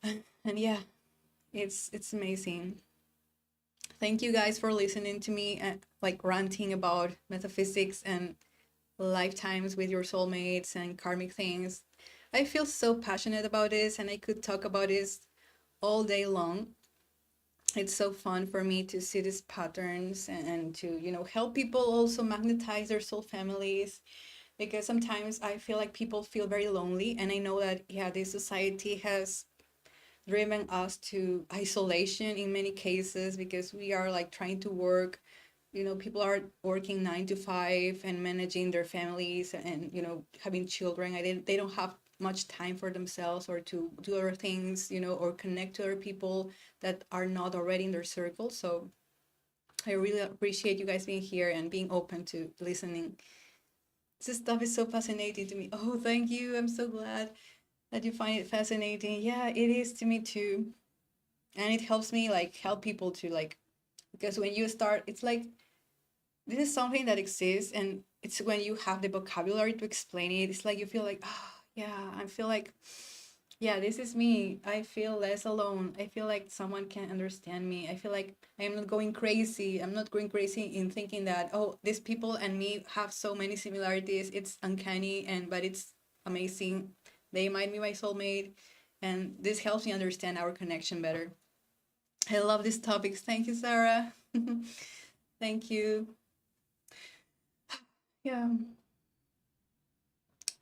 And yeah, it's amazing. Thank you guys for listening to me like ranting about metaphysics and lifetimes with your soulmates and karmic things. I feel so passionate about this and I could talk about this all day long. It's so fun for me to see these patterns and to, you know, help people also magnetize their soul families, because sometimes I feel like people feel very lonely, and I know that yeah, this society has driven us to isolation in many cases, because we are like trying to work, you know, people are working 9 to 5 and managing their families and, you know, having children. They don't have much time for themselves or to do other things, you know, or connect to other people that are not already in their circle. So I really appreciate you guys being here and being open to listening. This stuff is so fascinating to me. Oh, thank you. I'm so glad that you find it fascinating. Yeah, it is to me too. And it helps me like help people to like, because when you start, it's like this is something that exists, and it's when you have the vocabulary to explain it, it's like you feel like, ah, oh, yeah, I feel like, yeah, this is me. I feel less alone. I feel like someone can understand me. I feel like I'm not going crazy. I'm not going crazy in thinking that, oh, these people and me have so many similarities. It's uncanny, and but it's amazing. They might be my soulmate, and this helps me understand our connection better. I love these topics. Thank you, Sarah. Thank you. Yeah.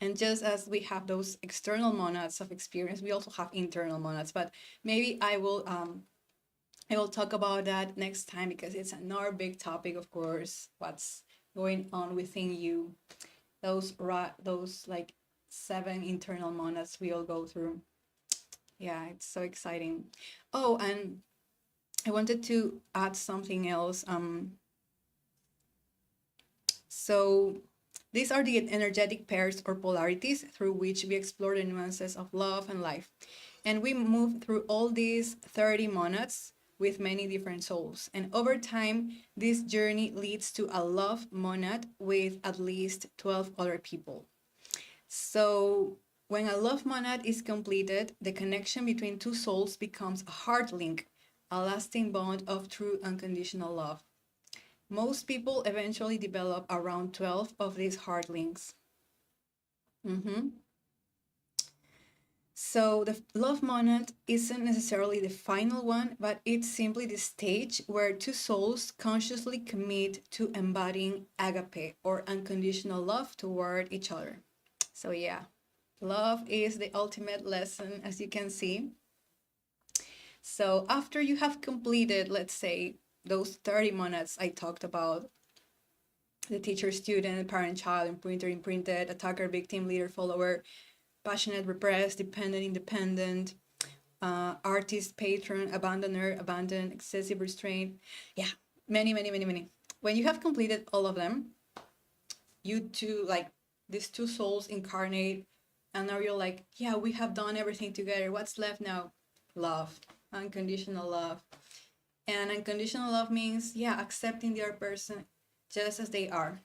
And just as we have those external monads of experience, we also have internal monads. But maybe I will talk about that next time because it's another big topic, of course, what's going on within you. Those like 7 internal monads we all go through. Yeah, it's so exciting. Oh, and I wanted to add something else. So these are the energetic pairs or polarities through which we explore the nuances of love and life. And we move through all these 30 monads with many different souls. And over time, this journey leads to a love monad with at least 12 other people. So when a love monad is completed, the connection between two souls becomes a heart link, a lasting bond of true unconditional love. Most people eventually develop around 12 of these heart links. Mm-hmm. So the love monad isn't necessarily the final one, but it's simply the stage where two souls consciously commit to embodying agape or unconditional love toward each other. So yeah, love is the ultimate lesson, as you can see. So after you have completed, let's say, those 30 monads I talked about, the teacher, student, parent, child, imprinter, imprinted, attacker, victim, leader, follower, passionate, repressed, dependent, independent, artist, patron, abandoner, abandoned, excessive restraint. Yeah, many, many, many, many. When you have completed all of them, you two, like these two souls incarnate, and now you're like, yeah, we have done everything together. What's left now? Love, unconditional love. And unconditional love means, yeah, accepting the other person just as they are.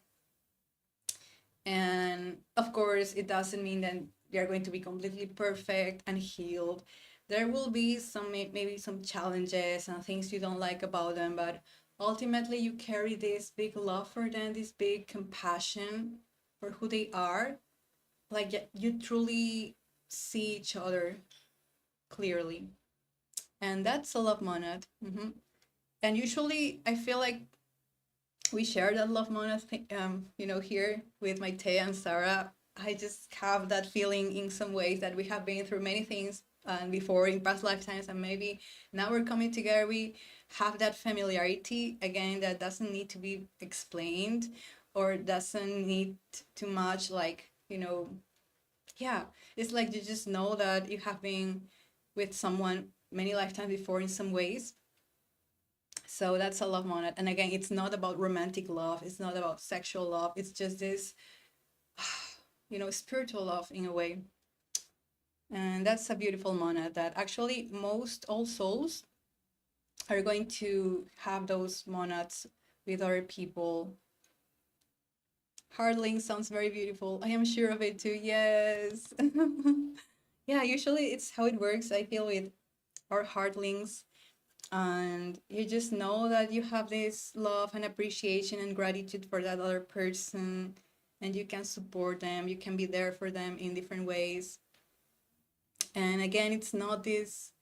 And of course, it doesn't mean that they're going to be completely perfect and healed. There will be some, maybe some challenges and things you don't like about them, but ultimately you carry this big love for them, this big compassion for who they are. Like you truly see each other clearly. And that's a love monad. And usually I feel like we share that love monad here with my Tea and Sarah. I just have that feeling in some ways that we have been through many things before in past lifetimes, and maybe now we're coming together. We have that familiarity again that doesn't need to be explained or doesn't need too much, like, yeah, it's like you just know that you have been with someone many lifetimes before in some ways. So that's a love monad. And again, it's not about romantic love. It's not about sexual love. It's just this, spiritual love in a way. And that's a beautiful monad that actually most all souls are going to have those monads with other people. Heartling sounds very beautiful. I am sure of it too. Yes. Yeah, usually it's how it works, I feel, with our heartlings. And you just know that you have this love and appreciation and gratitude for that other person, and you can support them, you can be there for them in different ways. And again, it's not this,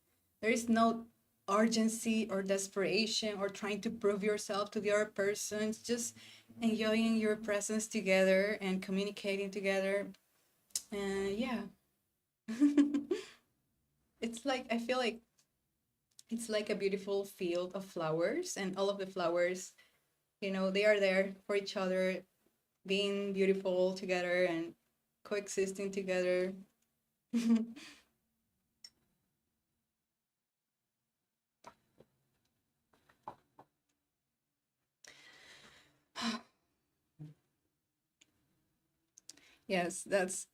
there is no urgency or desperation or trying to prove yourself to the other person. It's just enjoying your presence together and communicating together. And yeah. It's like, I feel like it's like a beautiful field of flowers, and all of the flowers, they are there for each other, being beautiful together and coexisting together. Yes, that's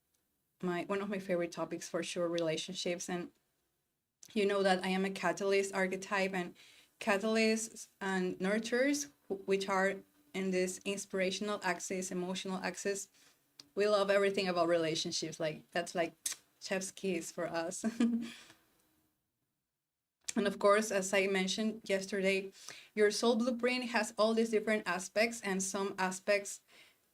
my one of my favorite topics for sure, relationships. And you know that I am a catalyst archetype, and catalysts and nurturers, which are in this inspirational axis, emotional axis, we love everything about relationships. Like that's like chef's kiss for us. And of course, as I mentioned yesterday, your soul blueprint has all these different aspects, and some aspects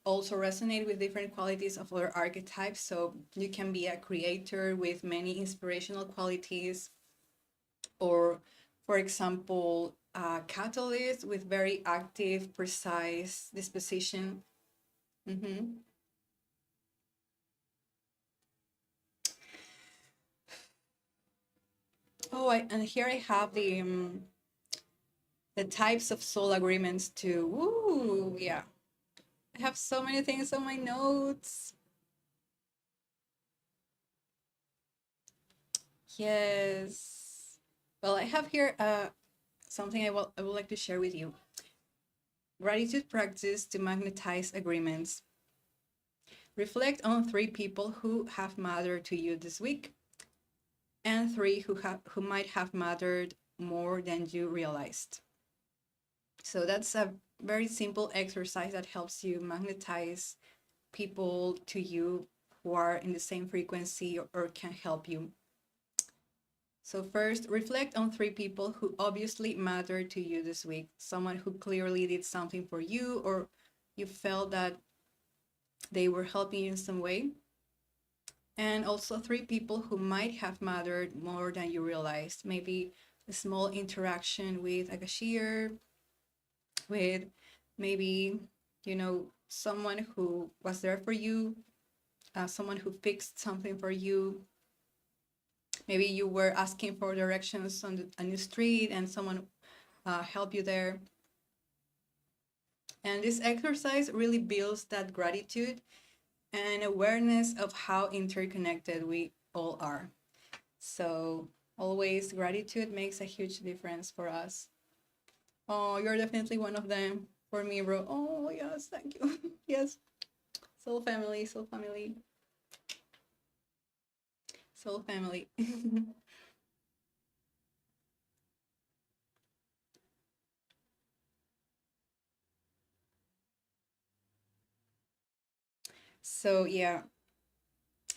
also resonate with different qualities of other archetypes. So you can be a creator with many inspirational qualities, or, for example, a catalyst with very active, precise disposition. Mm-hmm. Oh, and here I have the types of soul agreements too. Ooh, yeah. I have so many things on my notes. Yes. Well, I have here something I would like to share with you. Gratitude practice to magnetize agreements. Reflect on 3 people who have mattered to you this week, and 3 who might have mattered more than you realized. So that's a very simple exercise that helps you magnetize people to you who are in the same frequency or can help you. So first, reflect on 3 people who obviously mattered to you this week. Someone who clearly did something for you, or you felt that they were helping you in some way. And also 3 people who might have mattered more than you realized. Maybe a small interaction with a cashier, with maybe, someone who was there for you, someone who fixed something for you. Maybe you were asking for directions on a new street and someone helped you there. And this exercise really builds that gratitude and awareness of how interconnected we all are. So always gratitude makes a huge difference for us. Oh, you're definitely one of them for me, bro. Oh, yes, thank you. Yes. Soul family, soul family, soul family. So, yeah.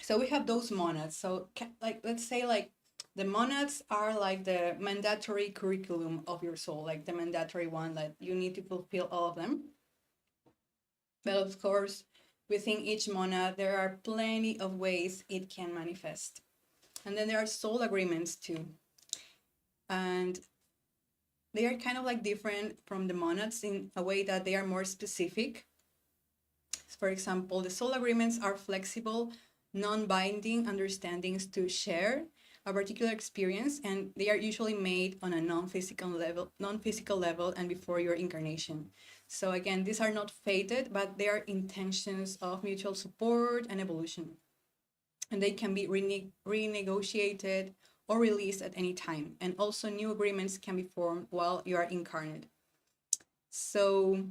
So we have those monads. So, like, let's say, like, the monads are like the mandatory curriculum of your soul, like the mandatory one that you need to fulfill all of them. But of course, within each monad, there are plenty of ways it can manifest. And then there are soul agreements too. And they are kind of like different from the monads in a way that they are more specific. For example, the soul agreements are flexible, non-binding understandings to share a particular experience, and they are usually made on a non-physical level and before your incarnation. So again, these are not fated, but they are intentions of mutual support and evolution. And they can be renegotiated or released at any time. And also new agreements can be formed while you are incarnate. So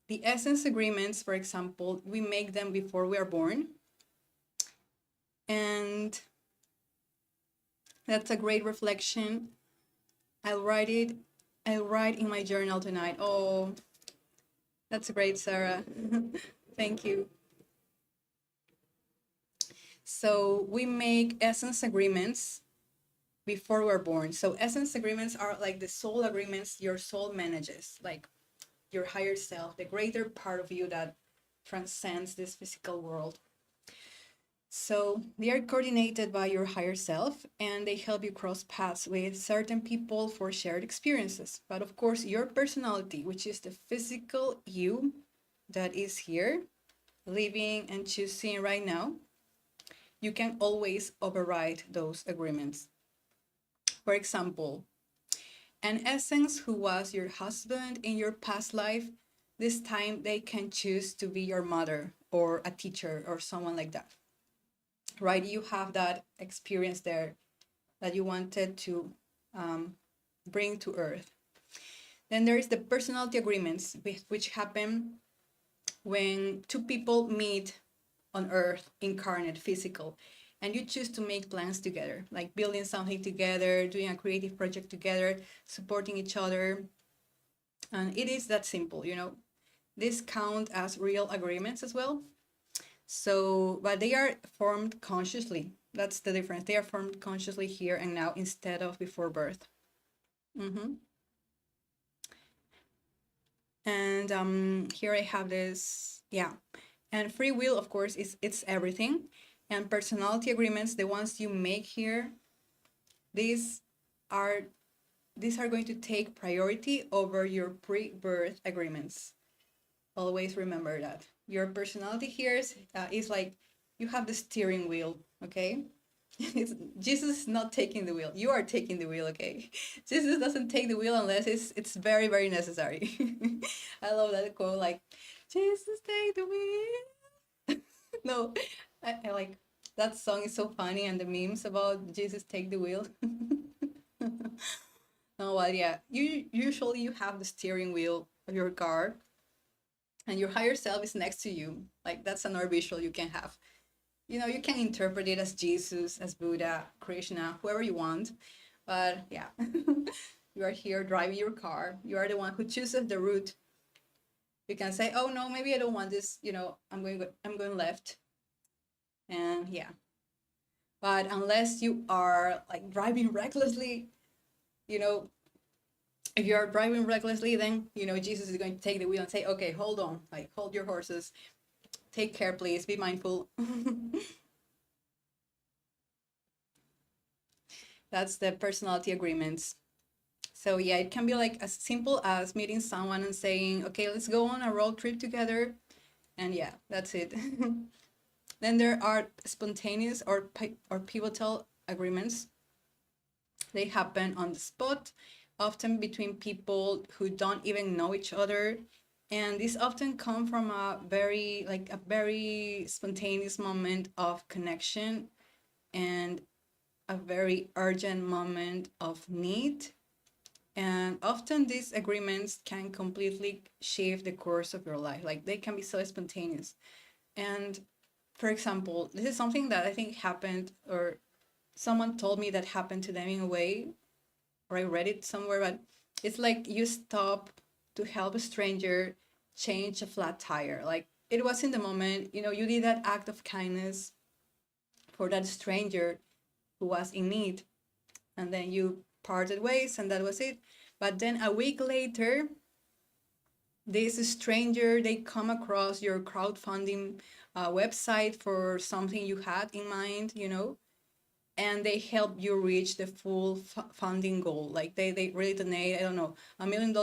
the essence agreements, for example, we make them before we are born. And that's a great reflection. I'll write in my journal tonight. Oh, that's great, Sarah. Thank you. So we make essence agreements before we're born. So essence agreements are like the soul agreements your soul manages, like your higher self, the greater part of you that transcends this physical world. So they are coordinated by your higher self and they help you cross paths with certain people for shared experiences. But of course, your personality, which is the physical you that is here, living and choosing right now, you can always override those agreements. For example, an essence who was your husband in your past life, this time they can choose to be your mother or a teacher or someone like that. Right? You have that experience there that you wanted to bring to Earth. Then there is the personality agreements, which happen when 2 people meet on Earth, incarnate, physical, and you choose to make plans together, like building something together, doing a creative project together, supporting each other. And it is that simple, This count as real agreements as well. So, but they are formed consciously. That's the difference. They are formed consciously here and now instead of before birth. Mm-hmm. And here I have this, yeah. And free will, of course, it's everything. And personality agreements, the ones you make here, these are going to take priority over your pre-birth agreements. Always remember that. Your personality here is like you have the steering wheel, okay? Jesus is not taking the wheel. You are taking the wheel, okay? Jesus doesn't take the wheel unless it's very, very necessary. I love that quote, like, Jesus take the wheel. No, I like that song is so funny, and the memes about Jesus take the wheel. No, well, yeah, you usually you have the steering wheel of your car, and your higher self is next to you. Like that's another visual you can have. You know, you can interpret it as Jesus, as Buddha, Krishna, whoever you want. But yeah, you are here driving your car. You are the one who chooses the route. You can say, "Oh no, maybe I don't want this. You know, I'm going left." And yeah, but unless you are like driving recklessly, you know, if you are driving recklessly, then you know Jesus is going to take the wheel and say, "Okay, hold on, like hold your horses. Take care, please. Be mindful." That's the personality agreements. So yeah, it can be like as simple as meeting someone and saying, "Okay, let's go on a road trip together." And yeah, that's it. Then there are spontaneous or pivotal agreements. They happen on the spot, often between people who don't even know each other. And these often come from a very spontaneous moment of connection and a very urgent moment of need. And often these agreements can completely shift the course of your life. Like they can be so spontaneous. And for example, this is something that I think happened, or someone told me that happened to them in a way, or I read it somewhere, but it's like you stop to help a stranger change a flat tire. Like it was in the moment, you know, you did that act of kindness for that stranger who was in need, and then you parted ways, and that was it. But then a week later, this stranger, they come across your crowdfunding website for something you had in mind, you know, and they help you reach the full funding goal. Like they really donate, I don't know, $1 million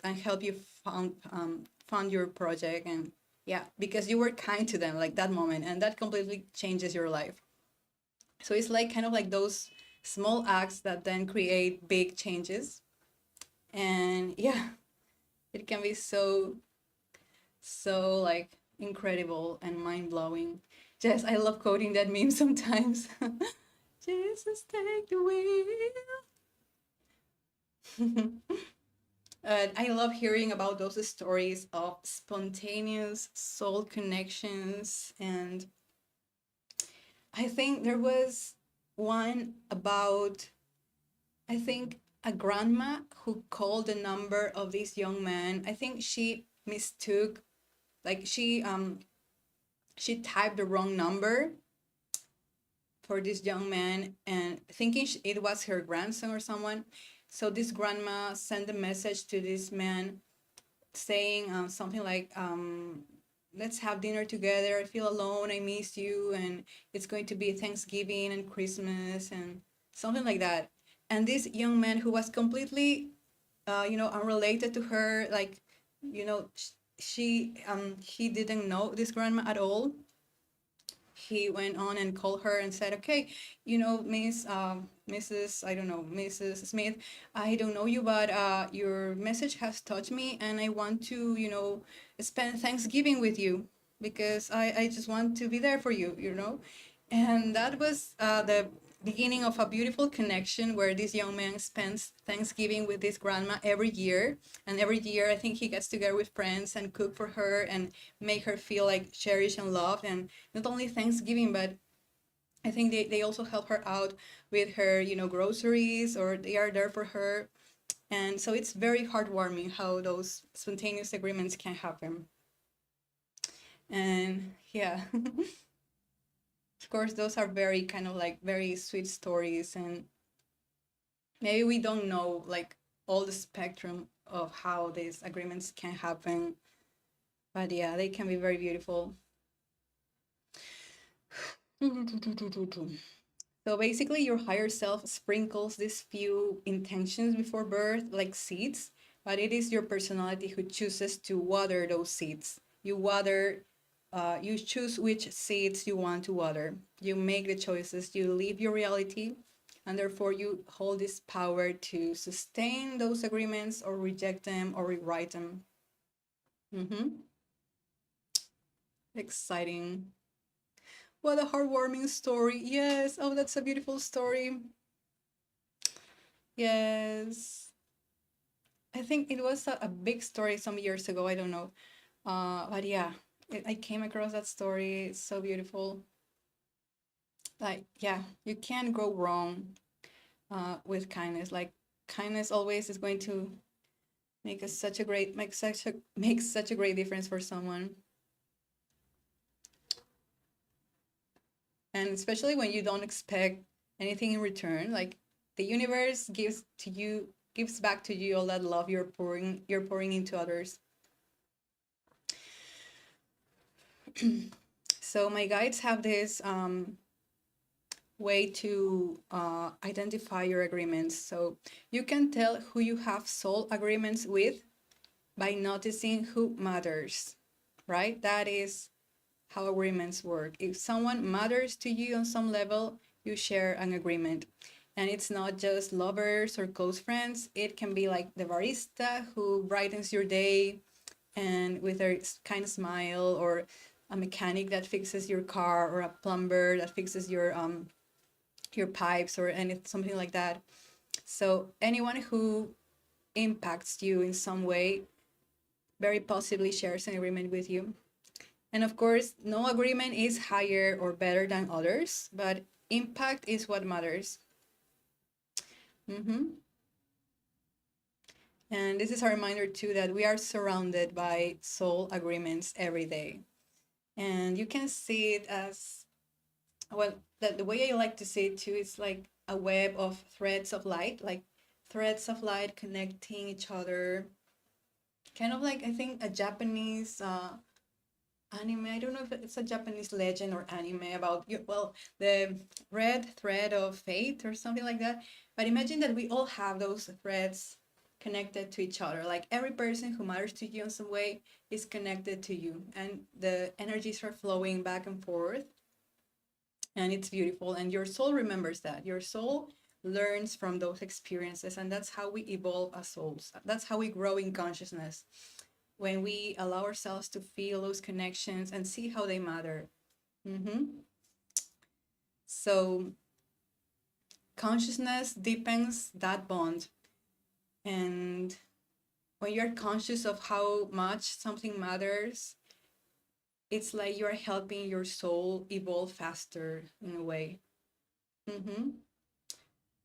and help you fund your project. And yeah, because you were kind to them like that moment, and that completely changes your life. So it's like kind of like those small acts that then create big changes. And yeah, it can be so like incredible and mind-blowing. Just I love quoting that meme sometimes. Jesus take the wheel. And I love hearing about those stories of spontaneous soul connections. And I think there was one about, I think, a grandma who called the number of this young man. I think she mistook, like she typed the wrong number for this young man, and thinking it was her grandson or someone. So this grandma sent a message to this man saying something like, let's have dinner together. I feel alone. I miss you. And it's going to be Thanksgiving and Christmas and something like that. And this young man who was completely, unrelated to her, like, you know, he didn't know this grandma at all. He went on and called her and said, "Okay, you know, Mrs. I don't know, Mrs. Smith, I don't know you, but your message has touched me, and I want to, you know, spend Thanksgiving with you because I just want to be there for you, you know." And that was the beginning of a beautiful connection where this young man spends Thanksgiving with this grandma every year. And every year, I think he gets together with friends and cook for her and make her feel like cherished and loved. And not only Thanksgiving, but I think they also help her out with her, you know, groceries, or they are there for her. And so it's very heartwarming how those spontaneous agreements can happen. And yeah. Of course, those are very kind of like very sweet stories, and maybe we don't know like all the spectrum of how these agreements can happen, but yeah, they can be very beautiful. So basically, your higher self sprinkles these few intentions before birth, like seeds, but it is your personality who chooses to water those seeds. You water you choose which seeds you want to water. You make the choices, you live your reality, and therefore you hold this power to sustain those agreements or reject them or rewrite them. Exciting. What a heartwarming story. Yes. Oh, that's a beautiful story. Yes. I think it was a big story some years ago. I don't know. But yeah, I came across that story. It's so beautiful. Like, yeah, you can't go wrong with kindness. Like, kindness always is going to make such a great difference for someone. And especially when you don't expect anything in return, like the universe gives back to you all that love you're pouring into others. So my guides have this way to identify your agreements. So you can tell who you have soul agreements with by noticing who matters, right? That is how agreements work. If someone matters to you on some level, you share an agreement. And it's not just lovers or close friends. It can be like the barista who brightens your day and with a kind smile, or a mechanic that fixes your car, or a plumber that fixes your pipes, or something like that. So anyone who impacts you in some way very possibly shares an agreement with you. And of course, no agreement is higher or better than others, but impact is what matters. And this is a reminder too that we are surrounded by soul agreements every day. And you can see it as, well, the way I like to see it too is like a web of threads of light, like threads of light connecting each other. Kind of like, I think, a Japanese anime. I don't know if it's a Japanese legend or anime about, well, the red thread of fate or something like that. But imagine that we all have those threads connected to each other. Like every person who matters to you in some way is connected to you, and the energies are flowing back and forth. And it's beautiful. And your soul remembers that. Your soul learns from those experiences. And that's how we evolve as souls. That's how we grow in consciousness, when we allow ourselves to feel those connections and see how they matter. So consciousness deepens that bond. And when you're conscious of how much something matters, it's like you're helping your soul evolve faster in a way.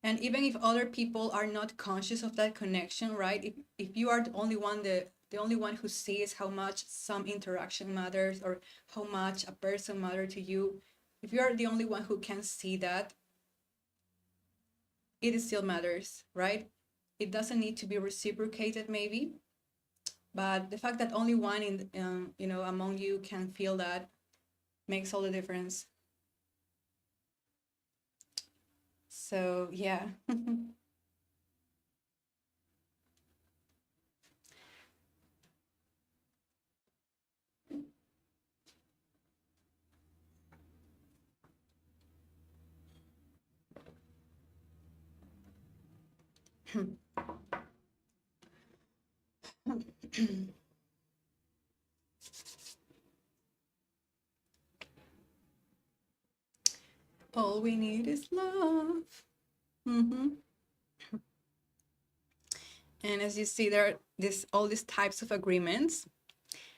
And even if other people are not conscious of that connection, right? If you are the only one who sees how much some interaction matters, or how much a person matters to you, if you are the only one who can see that, it still matters, right? It doesn't need to be reciprocated, maybe, but the fact that only one among you can feel that makes all the difference. So yeah. All we need is love. And as you see, there are all these types of agreements,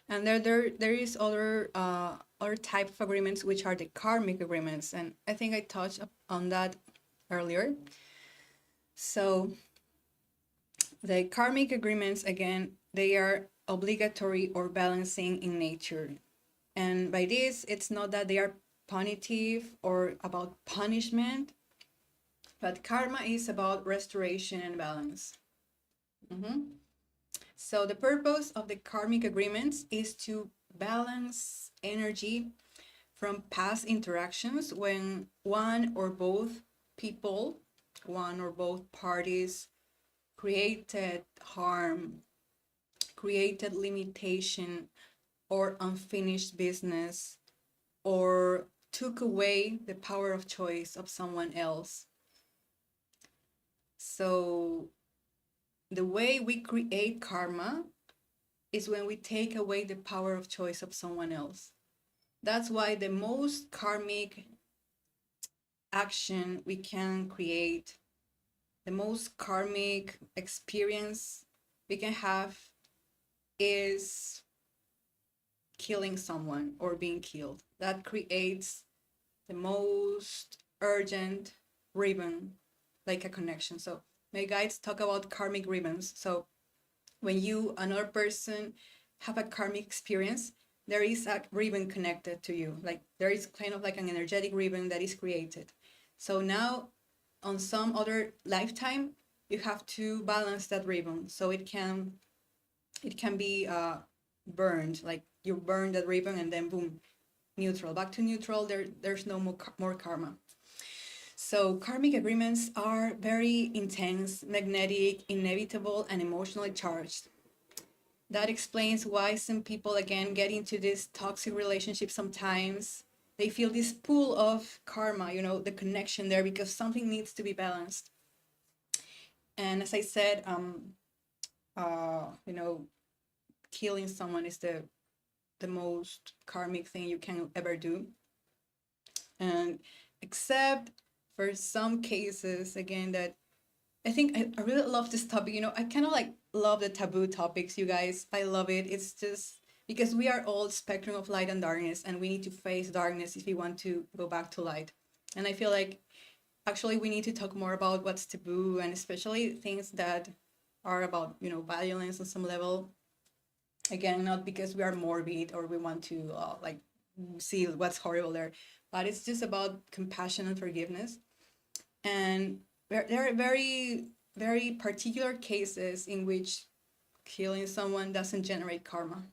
and there is other type of agreements, which are the karmic agreements, and I think I touched on that earlier. So the karmic agreements, again, they are obligatory or balancing in nature, and by this, it's not that they are punitive or about punishment, but karma is about restoration and balance. So the purpose of the karmic agreements is to balance energy from past interactions when one or both people, one or both parties created harm, created limitation, or unfinished business, or took away the power of choice of someone else. So the way we create karma is when we take away the power of choice of someone else. That's why the most karmic action we can create, the most karmic experience we can have, is killing someone or being killed. That creates the most urgent ribbon, like a connection. So my guides talk about karmic ribbons. So when you, another person, have a karmic experience, there is a ribbon connected to you. Like there is kind of like an energetic ribbon that is created. So now on some other lifetime, you have to balance that ribbon. So it can be burned, like you burn that ribbon and then boom, neutral, back to neutral. There's no more karma. So karmic agreements are very intense, magnetic, inevitable, and emotionally charged. That explains why some people, again, get into this toxic relationship sometimes. They feel this pull of karma, the connection there, because something needs to be balanced. And as I said, killing someone is the most karmic thing you can ever do. And except for some cases, again, that I think I really love this topic. I kind of like love the taboo topics, you guys. I love it. It's just because we are all spectrum of light and darkness, and we need to face darkness if we want to go back to light. And I feel like actually we need to talk more about what's taboo, and especially things that are about, violence on some level. Again, not because we are morbid or we want to see what's horrible there, but it's just about compassion and forgiveness. And there are very, very particular cases in which killing someone doesn't generate karma.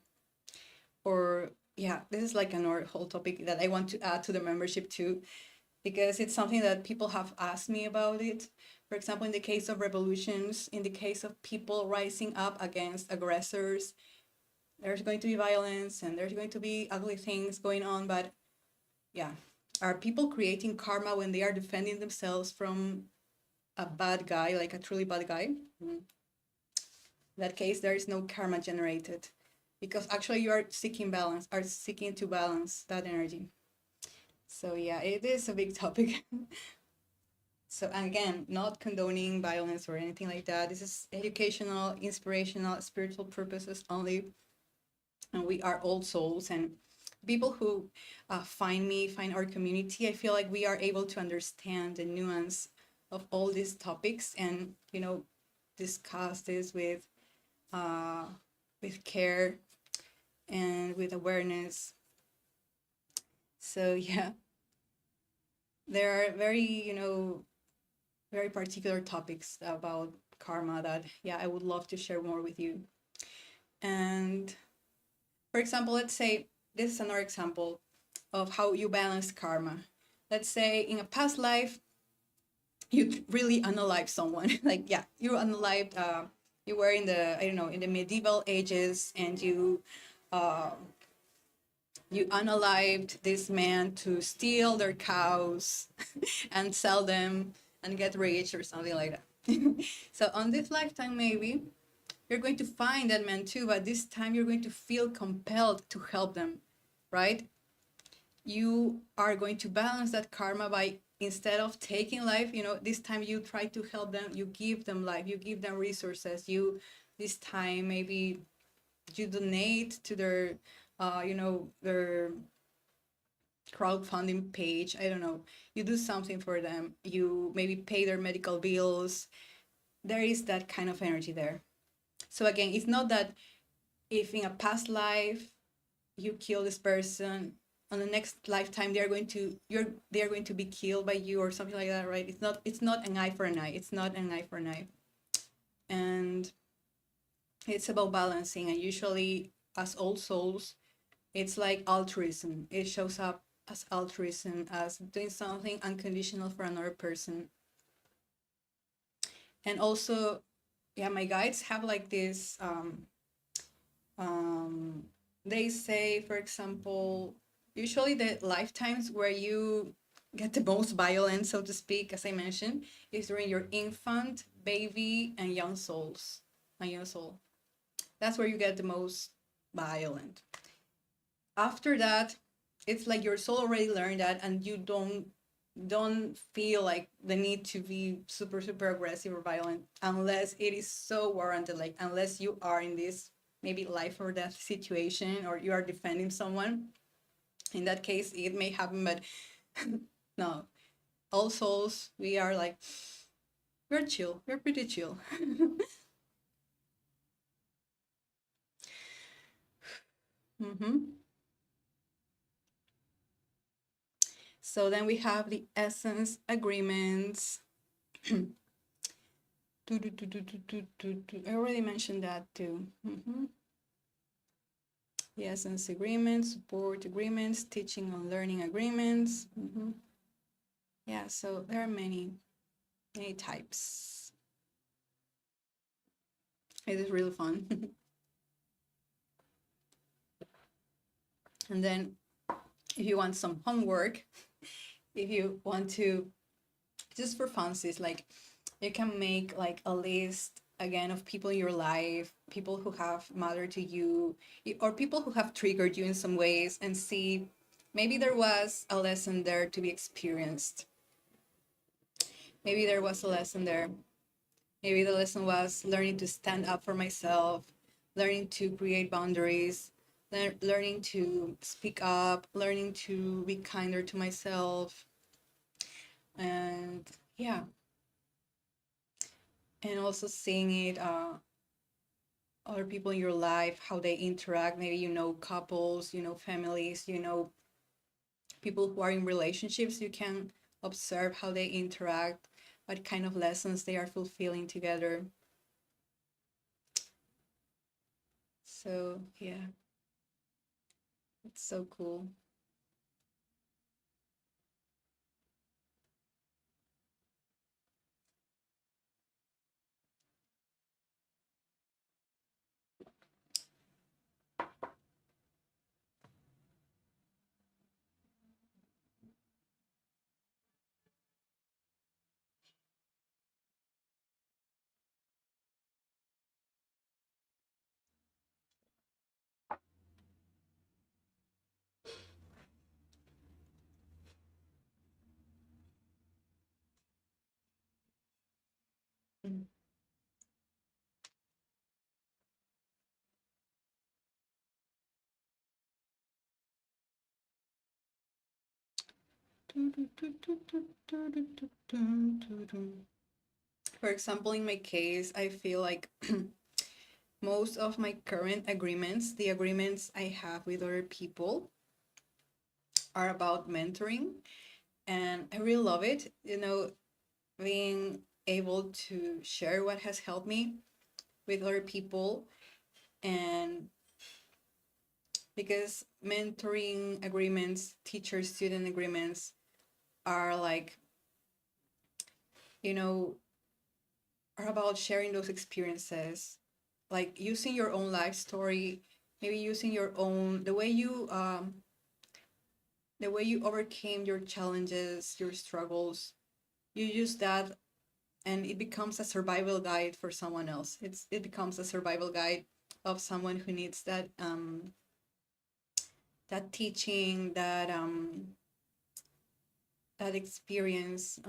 Or, yeah, this is like another whole topic that I want to add to the membership too, because it's something that people have asked me about it. For example, in the case of revolutions, in the case of people rising up against aggressors, there's going to be violence and there's going to be ugly things going on. But yeah, are people creating karma when they are defending themselves from a bad guy, like a truly bad guy? In that case, there is no karma generated, because actually you are seeking to balance that energy. So yeah, it is a big topic. So again, not condoning violence or anything like that. This is educational, inspirational, spiritual purposes only. And we are all souls, and people who find our community, I feel like we are able to understand the nuance of all these topics and, discuss this with care and with awareness. So yeah, there are very, very particular topics about karma that, yeah, I would love to share more with you. And for example, let's say this is another example of how you balance karma. Let's say in a past life, you really unalived someone. Like, yeah, you unalived, you were in the, I don't know, in the medieval ages, and you unalived this man to steal their cows and sell them and get rich or something like that. So on this lifetime, maybe you're going to find that man too, but this time you're going to feel compelled to help them, right? You are going to balance that karma by, instead of taking life, this time you try to help them, you give them life, you give them resources, this time maybe you donate to their, their crowdfunding page, I don't know, you do something for them, you maybe pay their medical bills. There is that kind of energy there. So again, it's not that if in a past life you kill this person, on the next lifetime they are going to be killed by you or something like that, right? It's not an eye for an eye. It's not an eye for an eye. And it's about balancing. And usually, as all souls, it's like altruism. It shows up as altruism, as doing something unconditional for another person. And also, yeah, my guides have like this they say, for example, usually the lifetimes where you get the most violence, so to speak, as I mentioned, is during your infant, baby, and young souls, and young soul. That's where you get the most violent. After that, it's like your soul already learned that, and you don't feel like the need to be super aggressive or violent unless it is so warranted, like unless you are in this maybe life or death situation or you are defending someone. In that case it may happen, but no, all souls, we are like, we're chill, we're pretty chill. Mm-hmm. So then we have the essence agreements. I already mentioned that too. Mm-hmm. The essence agreements, support agreements, teaching and learning agreements. Mm-hmm. Yeah, so there are many types. It is really fun. And then if you want some homework, if you want to, just for funsies, like you can make like a list again of people in your life, people who have mattered to you, or people who have triggered you in some ways, and see maybe there was a lesson there to be experienced. Maybe there was a lesson there. Maybe the lesson was learning to stand up for myself, learning to create boundaries, learning to speak up, learning to be kinder to myself. And yeah, and also seeing it, other people in your life, how they interact. Maybe you know couples, you know families, you know people who are in relationships. You can observe how they interact, what kind of lessons they are fulfilling together. So yeah, it's so cool. Mm. For example, in my case, I feel like most of my current agreements, the agreements I have with other people, are about mentoring. And I really love it, being able to share what has helped me with other people. And because mentoring agreements, teacher student agreements are like, you know, are about sharing those experiences, like using your own life story, maybe using your own, the way you overcame your challenges, your struggles. You use that and it becomes a survival guide for someone else. It becomes a survival guide of someone who needs that teaching, that experience.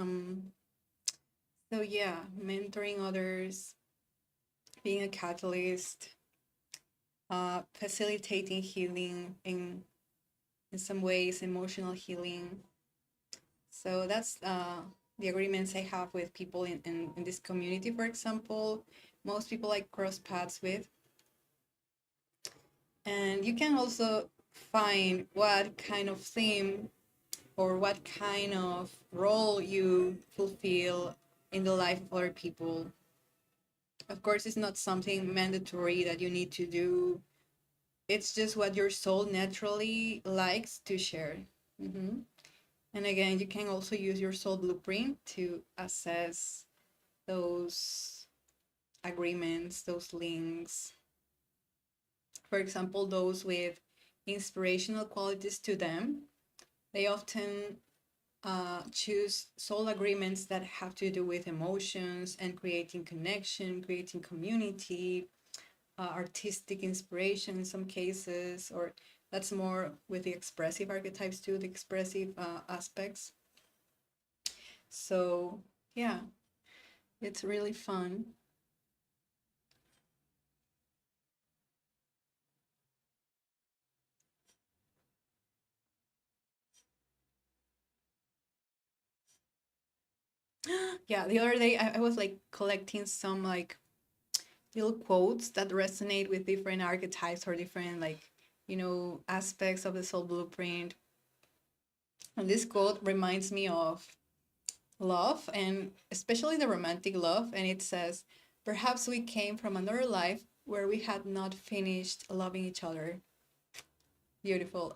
So yeah, mentoring others, being a catalyst, facilitating healing in some ways, emotional healing. So that's the agreements I have with people in this community, for example. Most people I cross paths with. And you can also find what kind of theme or what kind of role you fulfill in the life of other people. Of course, it's not something mandatory that you need to do. It's just what your soul naturally likes to share. Mm-hmm. And again, you can also use your soul blueprint to assess those agreements, those links. For example, those with inspirational qualities to them, they often choose soul agreements that have to do with emotions and creating connection, creating community, artistic inspiration in some cases, or that's more with the expressive archetypes too, the expressive aspects. So yeah, it's really fun. Yeah, the other day I was like collecting some like little quotes that resonate with different archetypes or different like, aspects of the soul blueprint. And this quote reminds me of love, and especially the romantic love. And it says, "Perhaps we came from another life where we had not finished loving each other." Beautiful.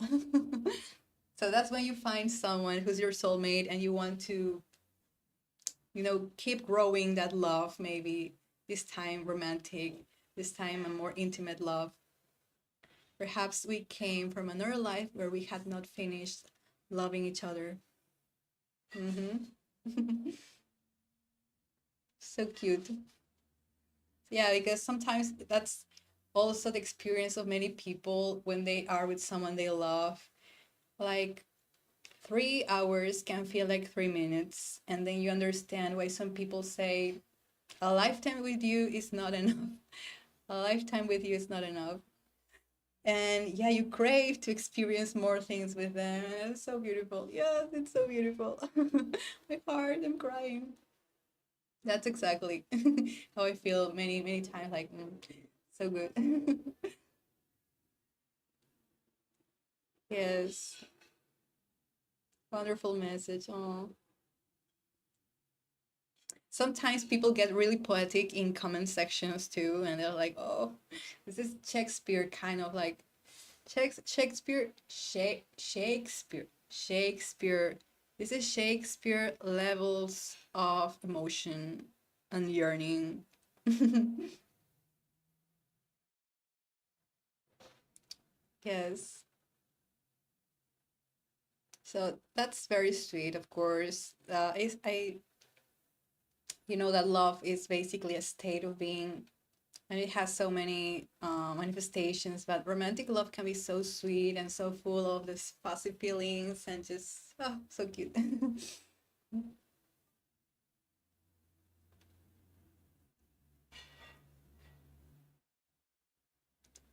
So that's when you find someone who's your soulmate and you want to, keep growing that love, maybe this time romantic, this time a more intimate love. Perhaps we came from another life where we had not finished loving each other. Mm-hmm. So cute. Yeah, because sometimes that's also the experience of many people when they are with someone they love. Like 3 hours can feel like 3 minutes, and then you understand why some people say a lifetime with you is not enough. A lifetime with you is not enough. And yeah, you crave to experience more things with them. And it's so beautiful. Yes, it's so beautiful. My heart, I'm crying. That's exactly how I feel many, many times. Like, so good. Yes, wonderful message. Oh, sometimes people get really poetic in comment sections too, and they're like, "Oh, this is Shakespeare kind of like Shakespeare. This is Shakespeare levels of emotion and yearning." Yes. So that's very sweet, of course. You know that love is basically a state of being, and it has so many manifestations. But romantic love can be so sweet and so full of these fuzzy feelings and just so cute.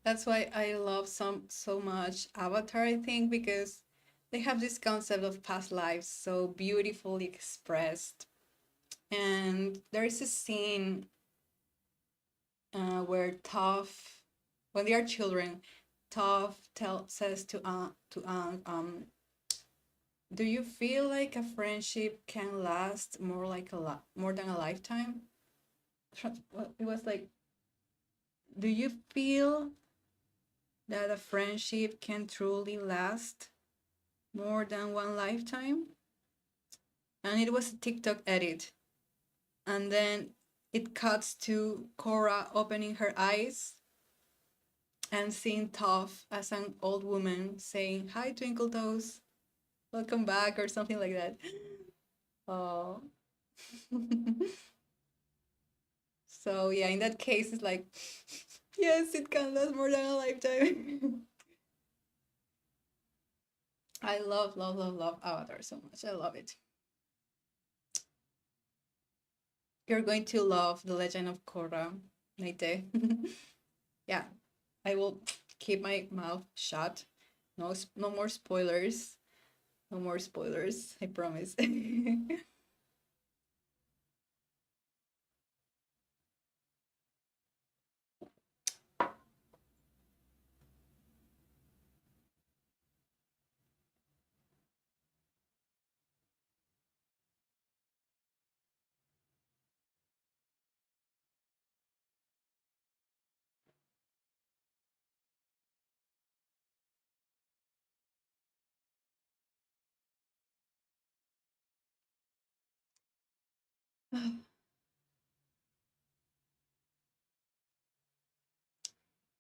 That's why I love so much Avatar, I think, because they have this concept of past lives so beautifully expressed. And there is a scene where Toph, when they are children, Toph says to "Do you feel like a friendship can last more than a lifetime?" It was like, "Do you feel that a friendship can truly last more than one lifetime?" And it was a TikTok edit. And then it cuts to Cora opening her eyes and seeing Toph as an old woman saying, "Hi, Twinkle Toes, welcome back," or something like that. Oh. So, yeah, in that case, it's like, yes, it can last more than a lifetime. I love, love, love, love Avatar so much. I love it. You're going to love The Legend of Korra, Naite. Yeah, I will keep my mouth shut. No, no more spoilers. No more spoilers. I promise.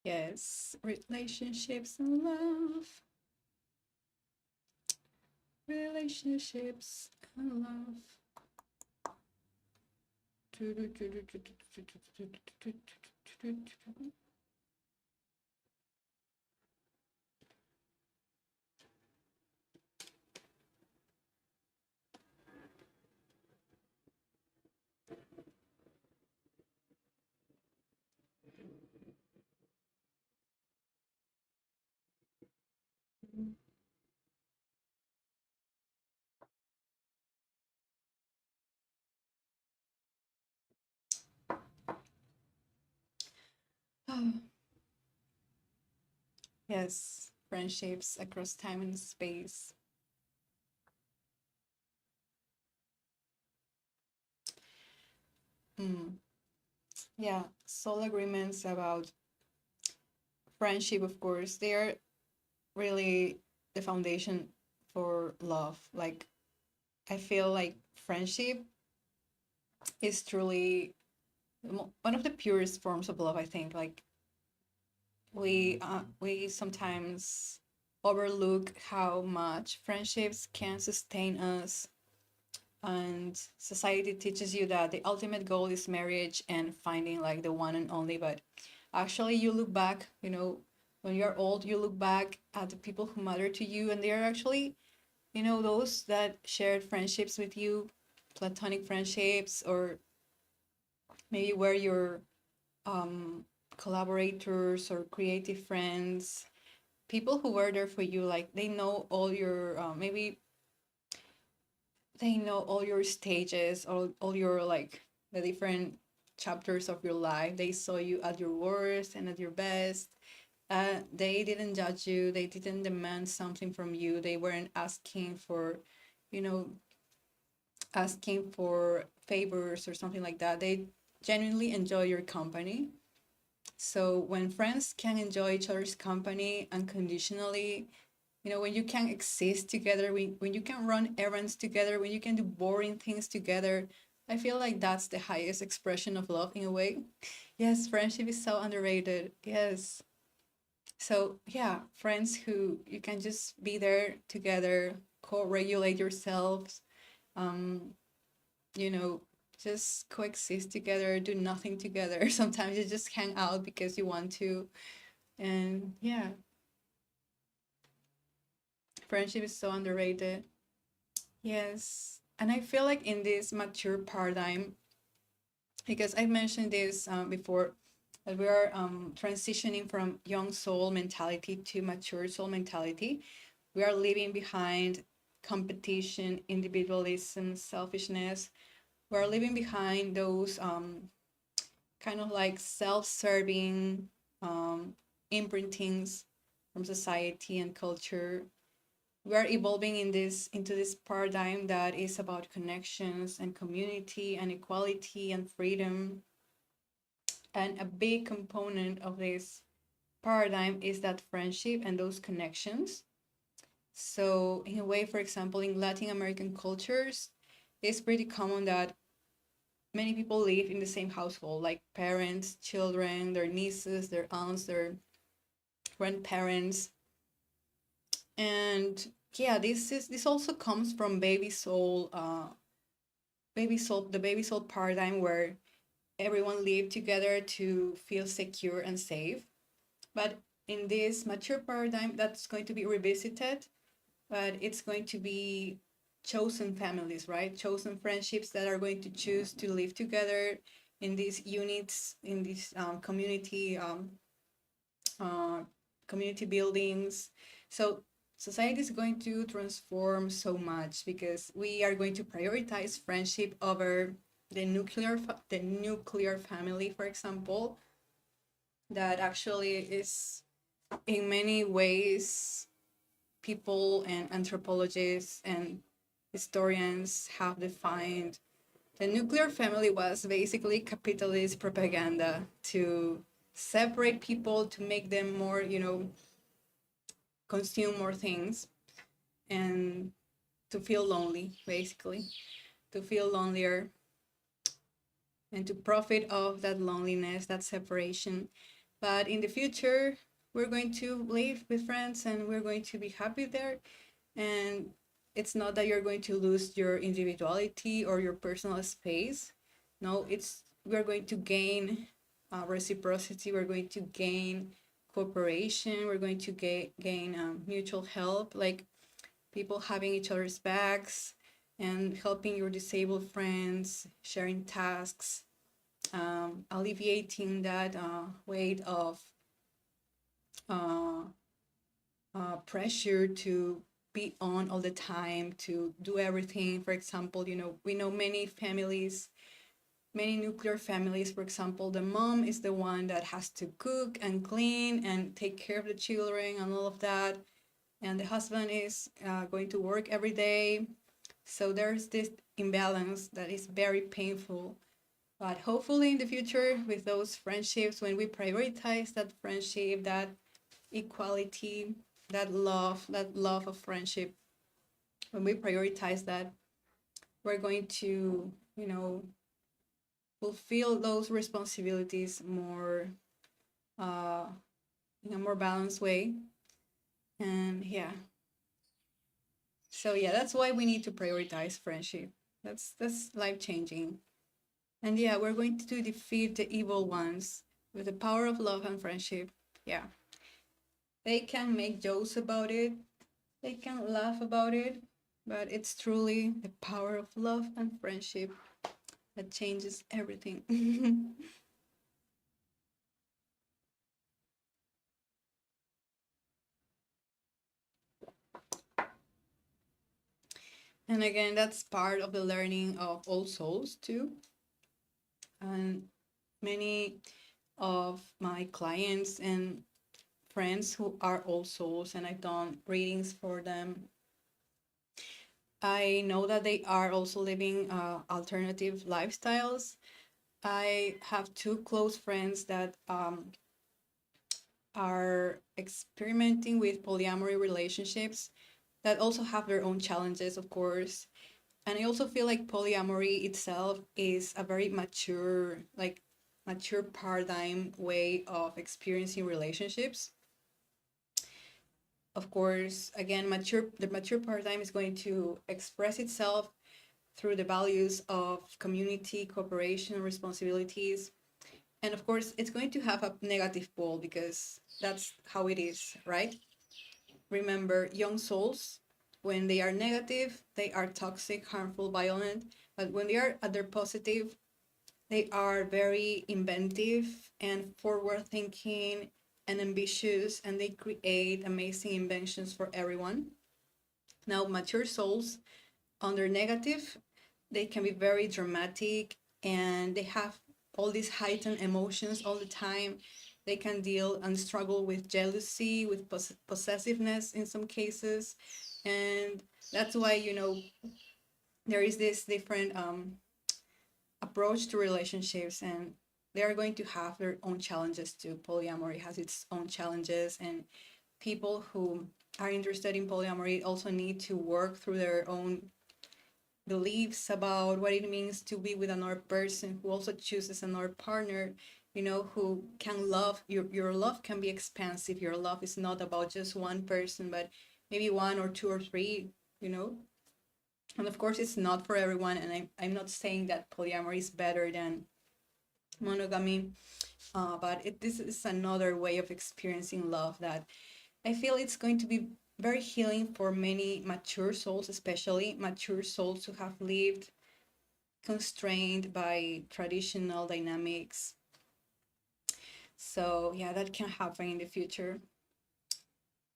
Yes, relationships and love. Relationships and love. Oh, yes, friendships across time and space. Mm. Yeah, soul agreements about friendship, of course, they're really the foundation for love. Like, I feel like friendship is truly one of the purest forms of love, I think. Like, we sometimes overlook how much friendships can sustain us, and society teaches you that the ultimate goal is marriage and finding like the one and only. But actually, you look back, when you're old, you look back at the people who matter to you, and they're actually, those that shared friendships with you, platonic friendships, or maybe were your um, collaborators or creative friends, people who were there for you. Like, they know all your, maybe they know all your stages, all your, like, the different chapters of your life. They saw you at your worst and at your best. They didn't judge you. They didn't demand something from you. They weren't you know, asking for favors or something like that. They genuinely enjoy your company. So when friends can enjoy each other's company unconditionally, when you can exist together, when you can run errands together, when you can do boring things together, I feel like that's the highest expression of love in a way. Yes, friendship is so underrated. Yes. So, yeah, friends who you can just be there together, co-regulate yourselves, um, you know, just coexist together, do nothing together. Sometimes you just hang out because you want to. And yeah, friendship is so underrated. Yes. And I feel like in this mature paradigm, because I mentioned this before, that we are transitioning from young soul mentality to mature soul mentality. We are leaving behind competition, individualism, selfishness. We are leaving behind those kind of like self-serving imprintings from society and culture. We are evolving into this paradigm that is about connections and community and equality and freedom. And a big component of this paradigm is that friendship and those connections. So in a way, for example, in Latin American cultures, it's pretty common that many people live in the same household, like parents, children, their nieces, their aunts, their grandparents. And yeah, this also comes from the baby soul paradigm, where everyone lived together to feel secure and safe. But in this mature paradigm, that's going to be revisited, but it's going to be chosen families, right? Chosen friendships that are going to choose to live together in these units, in these uh, community buildings. So society is going to transform so much because we are going to prioritize friendship over the nuclear family, for example, that actually is in many ways people and anthropologists and historians have defined the nuclear family was basically capitalist propaganda to separate people, to make them more, consume more things, and to feel lonely, basically, to feel lonelier and to profit off that loneliness, that separation. But in the future, we're going to live with friends and we're going to be happy there. And it's not that you're going to lose your individuality or your personal space. No, it's we're going to gain reciprocity. We're going to gain cooperation. We're going to gain mutual help, like people having each other's backs and helping your disabled friends, sharing tasks, alleviating that weight of uh, pressure to be on all the time, to do everything. For example, we know many families, many nuclear families, for example, the mom is the one that has to cook and clean and take care of the children and all of that. And the husband is going to work every day. So there's this imbalance that is very painful. But hopefully in the future, with those friendships, when we prioritize that friendship, that equality, that love of friendship, when we prioritize that, we're going to, fulfill those responsibilities more uh, in a more balanced way. And yeah, so yeah, that's why we need to prioritize friendship. That's life changing. And yeah, we're going to defeat the evil ones with the power of love and friendship. Yeah, they can make jokes about it, they can laugh about it, but it's truly the power of love and friendship that changes everything. And again, that's part of the learning of all souls too. And many of my clients and friends who are all souls, and I've done readings for them, I know that they are also living alternative lifestyles. I have two close friends that are experimenting with polyamory relationships that also have their own challenges, of course. And I also feel like polyamory itself is a very mature paradigm way of experiencing relationships. Of course, again, the mature paradigm is going to express itself through the values of community, cooperation, and responsibilities. And of course, it's going to have a negative pole because that's how it is, right? Remember, young souls, when they are negative, they are toxic, harmful, violent. But when they are at their positive, they are very inventive and forward thinking and ambitious, and they create amazing inventions for everyone. Now, mature souls, on their negative, they can be very dramatic and they have all these heightened emotions all the time. They can deal and struggle with jealousy, with possessiveness in some cases. And that's why, there is this different approach to relationships, and they are going to have their own challenges too. Polyamory has its own challenges, and people who are interested in polyamory also need to work through their own beliefs about what it means to be with another person who also chooses another partner, who can love. Your love can be expansive. Your love is not about just one person, but maybe one or two or three, you know and of course it's not for everyone, and I'm not saying that polyamory is better than monogamy, but this is another way of experiencing love that I feel it's going to be very healing for many mature souls, especially mature souls who have lived constrained by traditional dynamics. So yeah, that can happen in the future.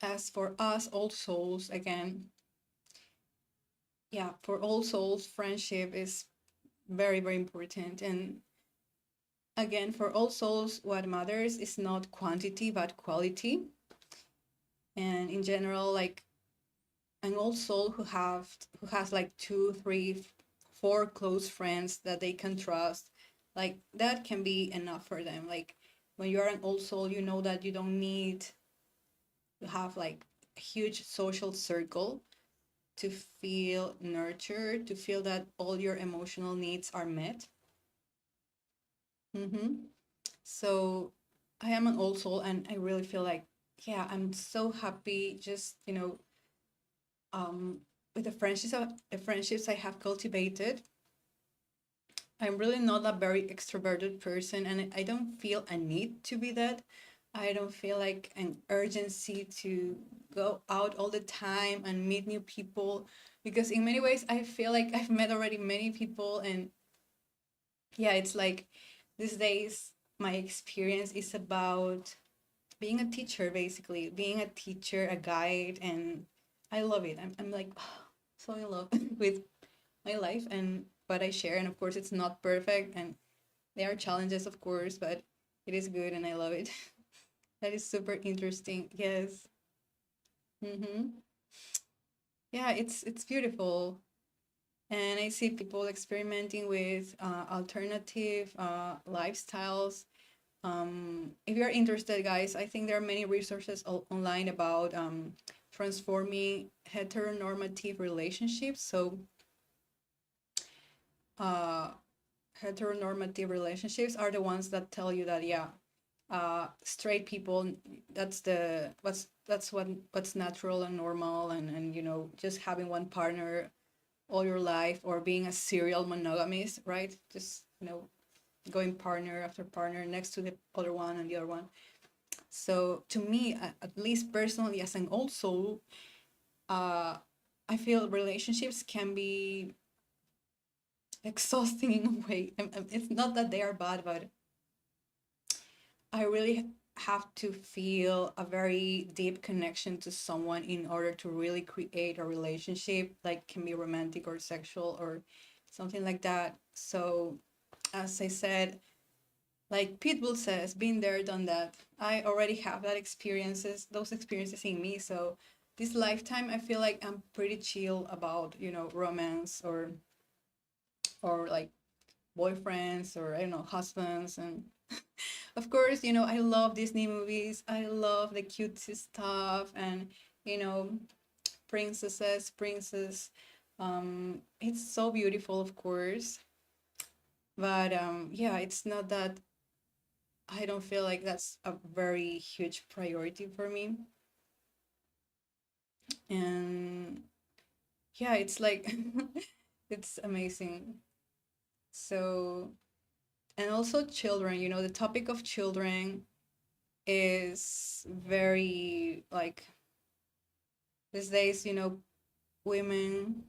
As for us, all souls, again, yeah, for all souls, friendship is very, very important. And again, for all souls, what matters is not quantity, but quality. And in general, like an old soul who has like two, three, four close friends that they can trust, like that can be enough for them. Like when you're an old soul, you know that you don't need to have like a huge social circle to feel nurtured, to feel that all your emotional needs are met. Mm-hmm. So I am an old soul, and I really feel like, yeah, I'm so happy just, um, with the friendships I have cultivated. I'm really not a very extroverted person, and I don't feel a need to be that. I don't feel like an urgency to go out all the time and meet new people, because in many ways I feel like I've met already many people. And yeah, it's like these days my experience is about being a teacher, basically being a teacher, a guide, and I love it. I'm like so in love with my life and what I share. And of course, it's not perfect, and there are challenges, of course, but it is good, and I love it. That is super interesting. Yes. Mm-hmm. Yeah, it's beautiful, and I see people experimenting with alternative lifestyles. If you're interested, guys, I think there are many resources online about transforming heteronormative relationships. So, uh, heteronormative relationships are the ones that tell you that, yeah, straight people, what's natural and normal, and just having one partner all your life, or being a serial monogamist, right? Just going partner after partner next to the other one and the other one. So to me, at least personally, as an old soul, uh, I feel relationships can be exhausting in a way. It's not that they are bad, but I really have to feel a very deep connection to someone in order to really create a relationship, like can be romantic or sexual or something like that. So, as I said, like Pitbull says, been there, done that. I already have those experiences in me. So, this lifetime, I feel like I'm pretty chill about, romance or like boyfriends, or I don't know, husbands. And of course, I love Disney movies. I love the cutesy stuff, and you know, princesses, princes. It's so beautiful, of course. But yeah, it's not that. I don't feel like that's a very huge priority for me. And yeah, it's like it's amazing. So, and also children. The topic of children is very like these days. Women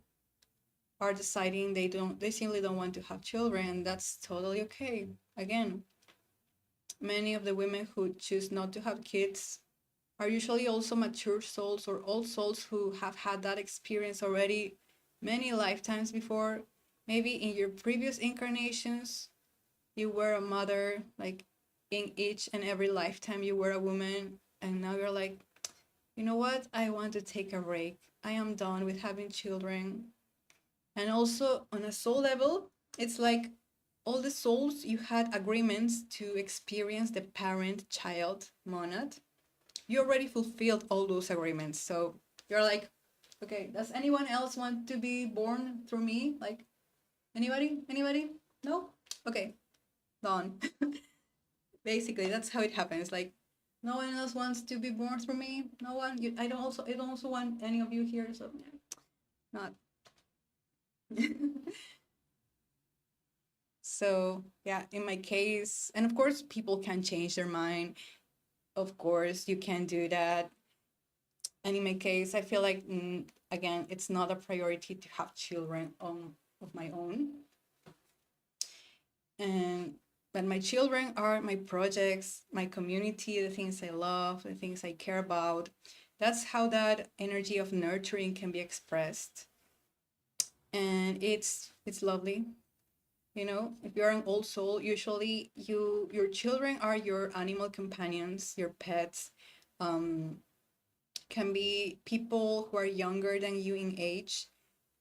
are deciding they simply don't want to have children. That's totally okay. Again, many of the women who choose not to have kids are usually also mature souls, or old souls who have had that experience already many lifetimes before. Maybe in your previous incarnations you were a mother, like in each and every lifetime you were a woman, and now you're like, you know what, I want to take a break. I am done with having children. And also on a soul level, it's like all the souls you had agreements to experience the parent child monad, you already fulfilled all those agreements. So you're like, okay, does anyone else want to be born through me? Like, anybody? No? Okay, done. Basically, that's how it happens. Like, no one else wants to be born through me. No one. I don't also want any of you here. So not. So yeah, in my case, and of course, people can change their mind. Of course, you can do that. And in my case, I feel like again, it's not a priority to have children of my own. And but my children are my projects, my community, the things I love, the things I care about. That's how that energy of nurturing can be expressed. And it's lovely. If you're an old soul, usually your children are your animal companions, your pets. Can be people who are younger than you in age,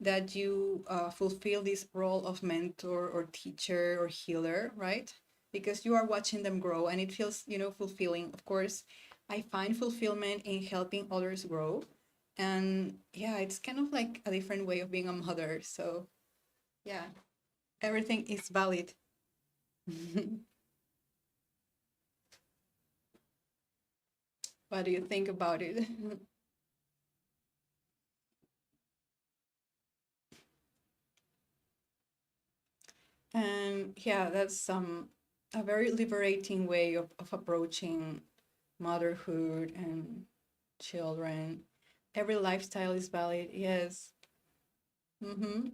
that you fulfill this role of mentor or teacher or healer, right? Because you are watching them grow, and it feels, fulfilling. Of course, I find fulfillment in helping others grow. And yeah, it's kind of like a different way of being a mother. So yeah, everything is valid. What do you think about it? And yeah, that's a very liberating way of approaching motherhood and children. Every lifestyle is valid, yes. Mm-hmm.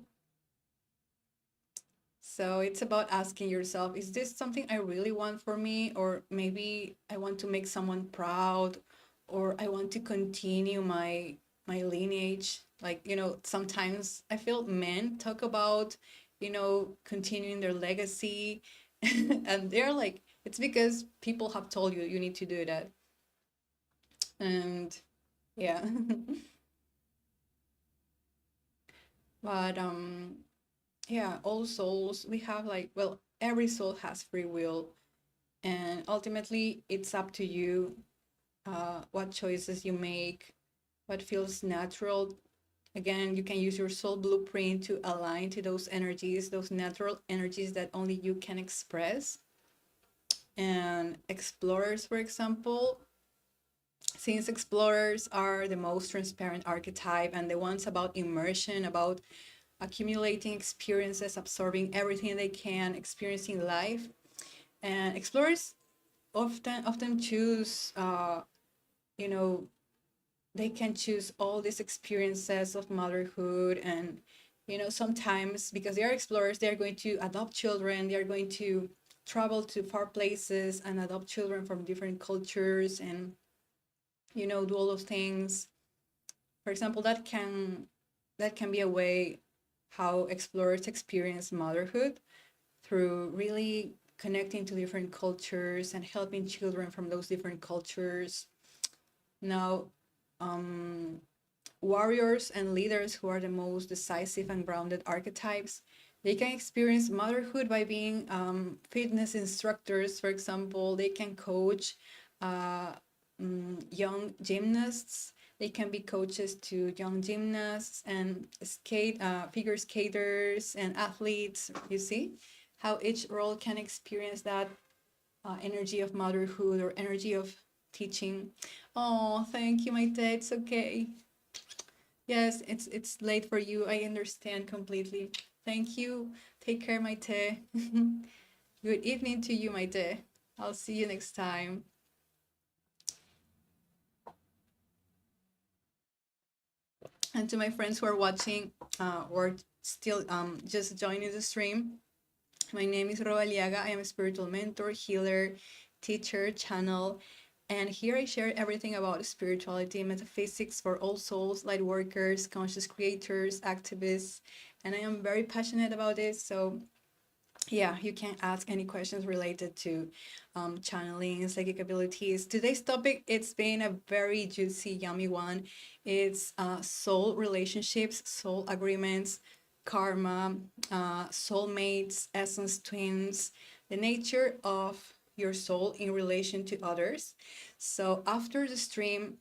So it's about asking yourself, is this something I really want for me? Or maybe I want to make someone proud, or I want to continue my lineage. Like, sometimes I feel men talk about, continuing their legacy. And they're like, it's because people have told you need to do that. And yeah. But yeah, all souls, we have like, well, every soul has free will, and ultimately it's up to you what choices you make, what feels natural. Again, you can use your soul blueprint to align to those energies, those natural energies that only you can express. And explorers, for example, since explorers are the most transparent archetype and the ones about immersion, about accumulating experiences, absorbing everything they can, experiencing life. And explorers often choose, you know, they can choose all these experiences of motherhood. And sometimes because they are explorers, they're going to adopt children, they're going to travel to far places and adopt children from different cultures, and do all those things. For example, that can be a way how explorers experience motherhood, through really connecting to different cultures and helping children from those different cultures. Now, warriors and leaders, who are the most decisive and grounded archetypes, they can experience motherhood by being fitness instructors, for example. They can coach uh, young gymnasts. They can be coaches to young gymnasts and figure skaters and athletes. You see how each role can experience that energy of motherhood or energy of teaching. Oh, thank you, my dad. It's okay. Yes, it's late for you. I understand completely. Thank you. Take care, my te. Good evening to you, my te. I'll see you next time. And to my friends who are watching or still just joining the stream, my name is Robaliaga. I am a spiritual mentor, healer, teacher, channel, and here I share everything about spirituality, metaphysics for all souls, light workers, conscious creators, activists, and I am very passionate about this. So yeah, you can ask any questions related to channeling, psychic abilities. Today's topic, it's been a very juicy, yummy one. It's soul relationships, soul agreements, karma, soulmates, essence twins, the nature of your soul in relation to others. So after the stream,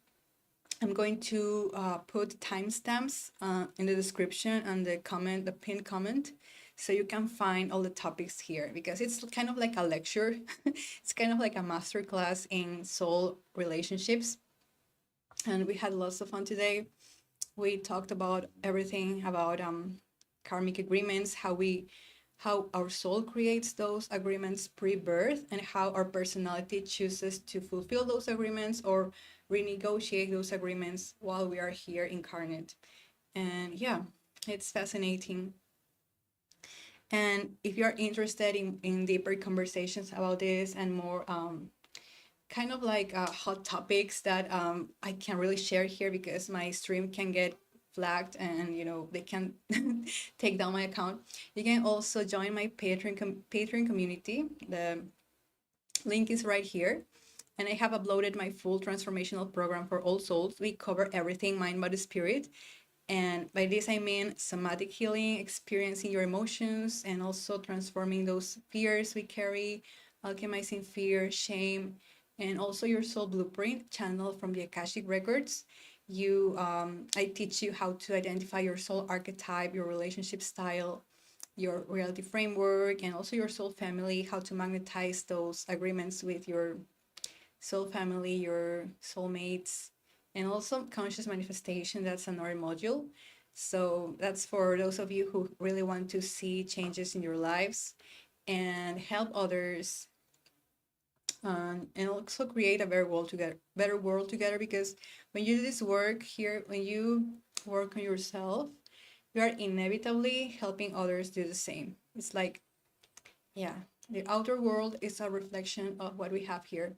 I'm going to put timestamps in the description and the pinned comment, so you can find all the topics here, because it's kind of like a lecture. It's kind of like a masterclass in soul relationships. And we had lots of fun today. We talked about everything about karmic agreements, how our soul creates those agreements pre-birth, and how our personality chooses to fulfill those agreements or renegotiate those agreements while we are here incarnate. And yeah, it's fascinating. And if you're interested in deeper conversations about this and more kind of like hot topics that I can't really share here because my stream can get flagged and they can take down my account, you can also join my Patreon community. The link is right here. And I have uploaded my full transformational program for all souls. We cover everything mind, body, spirit. And by this, I mean somatic healing, experiencing your emotions, and also transforming those fears we carry, alchemizing fear, shame, and also your soul blueprint channel from the Akashic Records. I teach you how to identify your soul archetype, your relationship style, your reality framework, and also your soul family, how to magnetize those agreements with your soul family, your soulmates, and also conscious manifestation. That's another module. So that's for those of you who really want to see changes in your lives and help others, and also create a better world together. Because when you do this work here, when you work on yourself, you are inevitably helping others do the same. It's like, yeah, the outer world is a reflection of what we have here.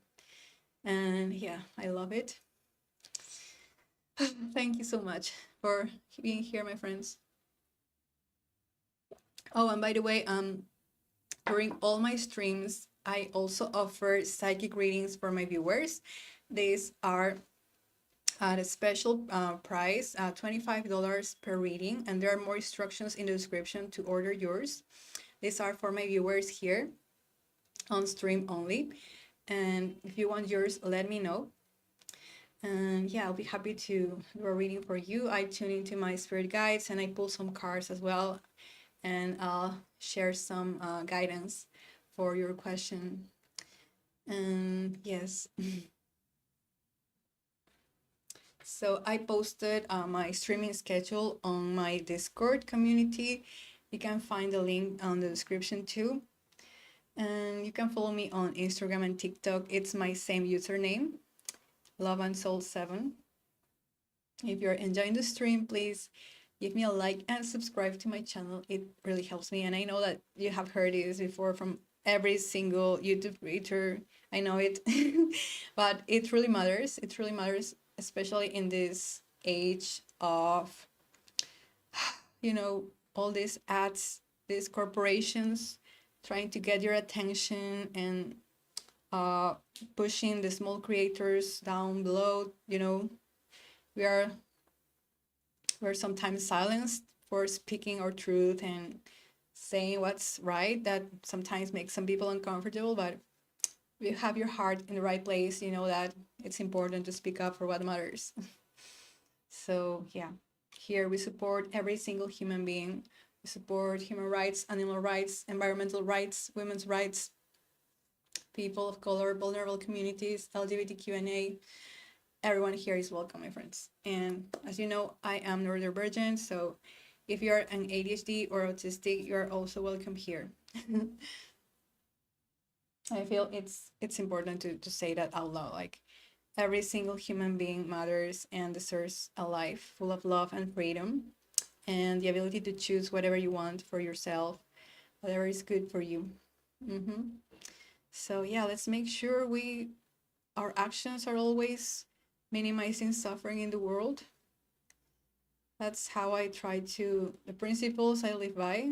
And yeah, I love it. Thank you so much for being here, my friends. Oh, and by the way, during all my streams, I also offer psychic readings for my viewers. These are at a special price, $25 per reading, and there are more instructions in the description to order yours. These are for my viewers here on stream only, and if you want yours, let me know. And yeah, I'll be happy to do a reading for you. I tune into my spirit guides and I pull some cards as well, and I'll share some guidance for your question. And yes. So I posted my streaming schedule on my Discord community. You can find the link on the description too. And you can follow me on Instagram and TikTok. It's my same username, Love and Soul 7. If you're enjoying the stream, please give me a like and subscribe to my channel. It really helps me. And I know that you have heard this before from every single YouTube creator. I know it. But it really matters. It really matters, especially in this age of, you know, all these ads, these corporations trying to get your attention and pushing the small creators down below. You know, we are we're sometimes silenced for speaking our truth and saying what's right. That sometimes makes some people uncomfortable, but if you have your heart in the right place, you know that it's important to speak up for what matters. So yeah, here we support every single human being. We support human rights, animal rights, environmental rights, women's rights, people of color, vulnerable communities, LGBTQ&A. Everyone here is welcome, my friends. And as you know, I am neurodivergent, so if you're an ADHD or autistic, you're also welcome here. I feel it's important to say that out loud. Like, every single human being matters and deserves a life full of love and freedom, and the ability to choose whatever you want for yourself, whatever is good for you. So yeah, let's make sure our actions are always minimizing suffering in the world. That's how I try the principles I live by.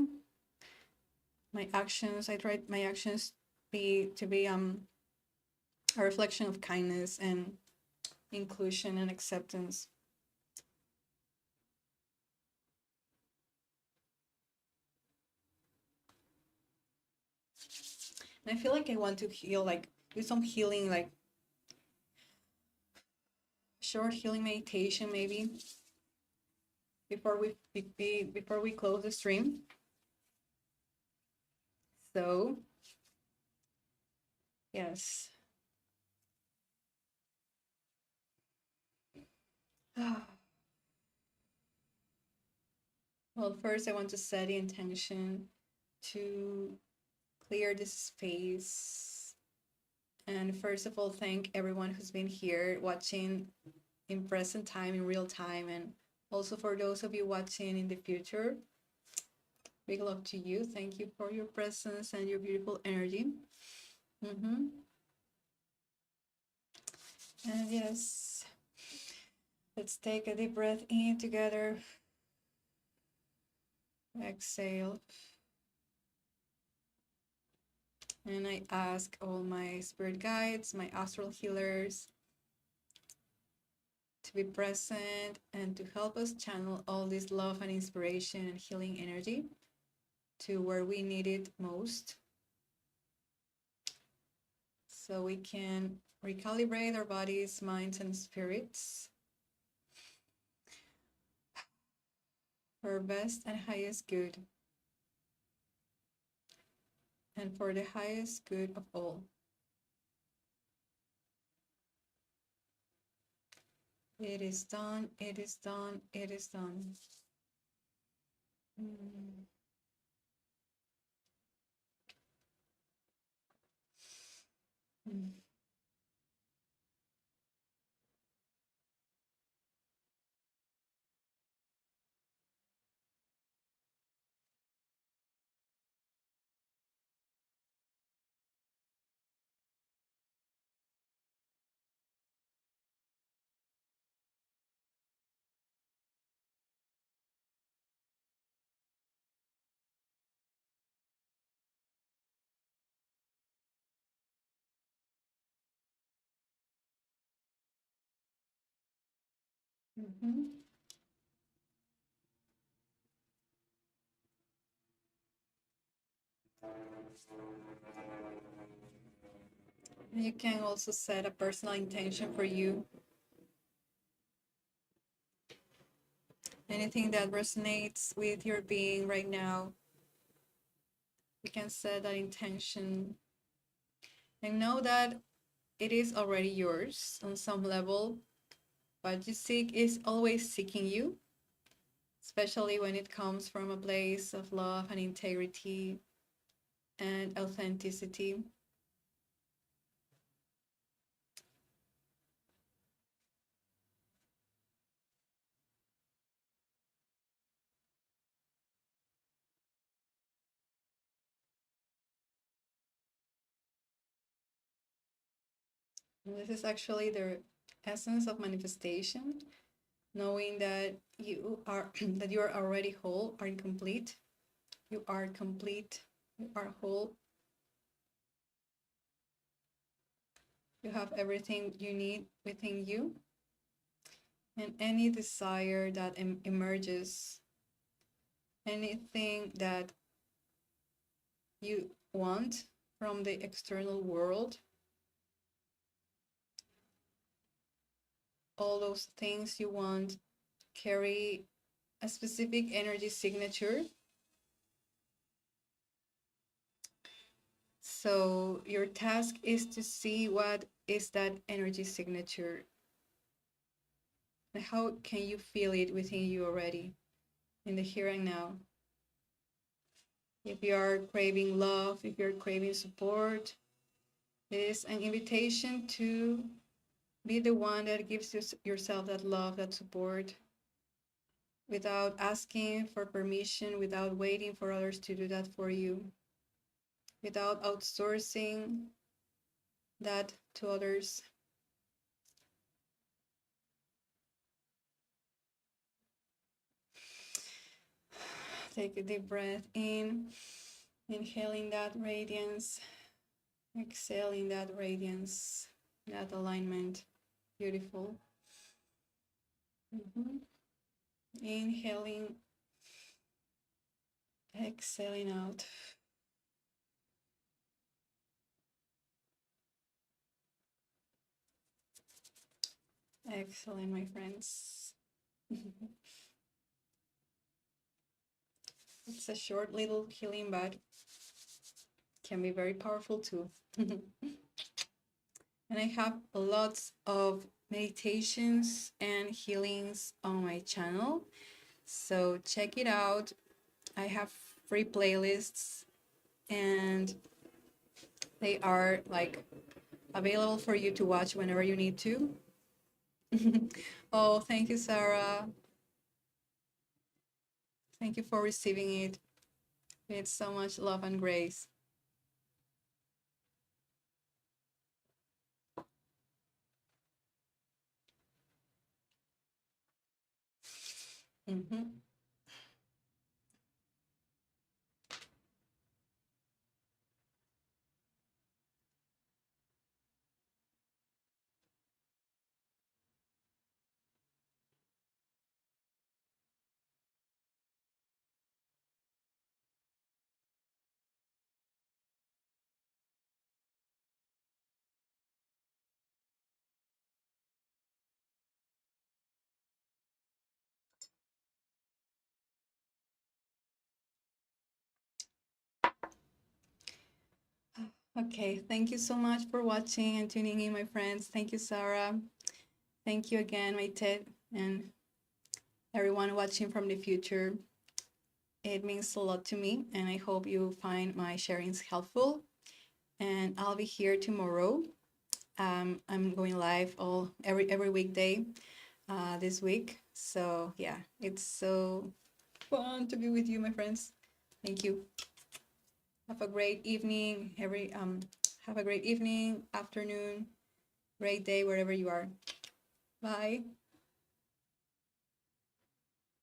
My actions, I try my actions to be a reflection of kindness and inclusion and acceptance. And I feel like I want to heal, like do some healing, like short healing meditation maybe before we close the stream. So yes. Well, first I want to set the intention to clear this space. And first of all, thank everyone who's been here watching in present time, in real time, and also for those of you watching in the future. Big love to you. Thank you for your presence and your beautiful energy. And yes, let's take a deep breath in together. Exhale. And I ask all my spirit guides, my astral healers, to be present and to help us channel all this love and inspiration and healing energy to where we need it most, so we can recalibrate our bodies, minds, and spirits for our best and highest good, and for the highest good of all. It is done. It is done. It is done. Mhm. You can also set a personal intention for you. Anything that resonates with your being right now, you can set that intention and know that it is already yours on some level. What you seek is always seeking you, especially when it comes from a place of love and integrity and authenticity. And this is actually the essence of manifestation, knowing that you are that you are already whole, are complete. You are complete. You are whole. You have everything you need within you. And any desire that emerges, anything that you want from the external world, all those things you want carry a specific energy signature. So your task is to see what is that energy signature and how can you feel it within you already in the here and now. If you are craving love, if you're craving support, it is an invitation to be the one that gives yourself that love, that support, without asking for permission, without waiting for others to do that for you, without outsourcing that to others. Take a deep breath in, inhaling that radiance, exhaling that radiance, that alignment. Beautiful. Inhaling, exhaling out. Excellent, my friends. It's a short little healing, but can be very powerful too. And I have lots of meditations and healings on my channel. So check it out. I have free playlists and they are like available for you to watch whenever you need to. Oh, thank you, Sarah. Thank you for receiving it with so much love and grace. Mm-hmm. Okay, thank you so much for watching and tuning in, my friends. Thank you, Sarah. Thank you again, my Ted, and everyone watching from the future. It means a lot to me, and I hope you find my sharings helpful. And I'll be here tomorrow. I'm going live every weekday this week. So yeah, it's so fun to be with you, my friends. Thank you. Have a great evening. Have a great evening, afternoon, great day wherever you are. Bye.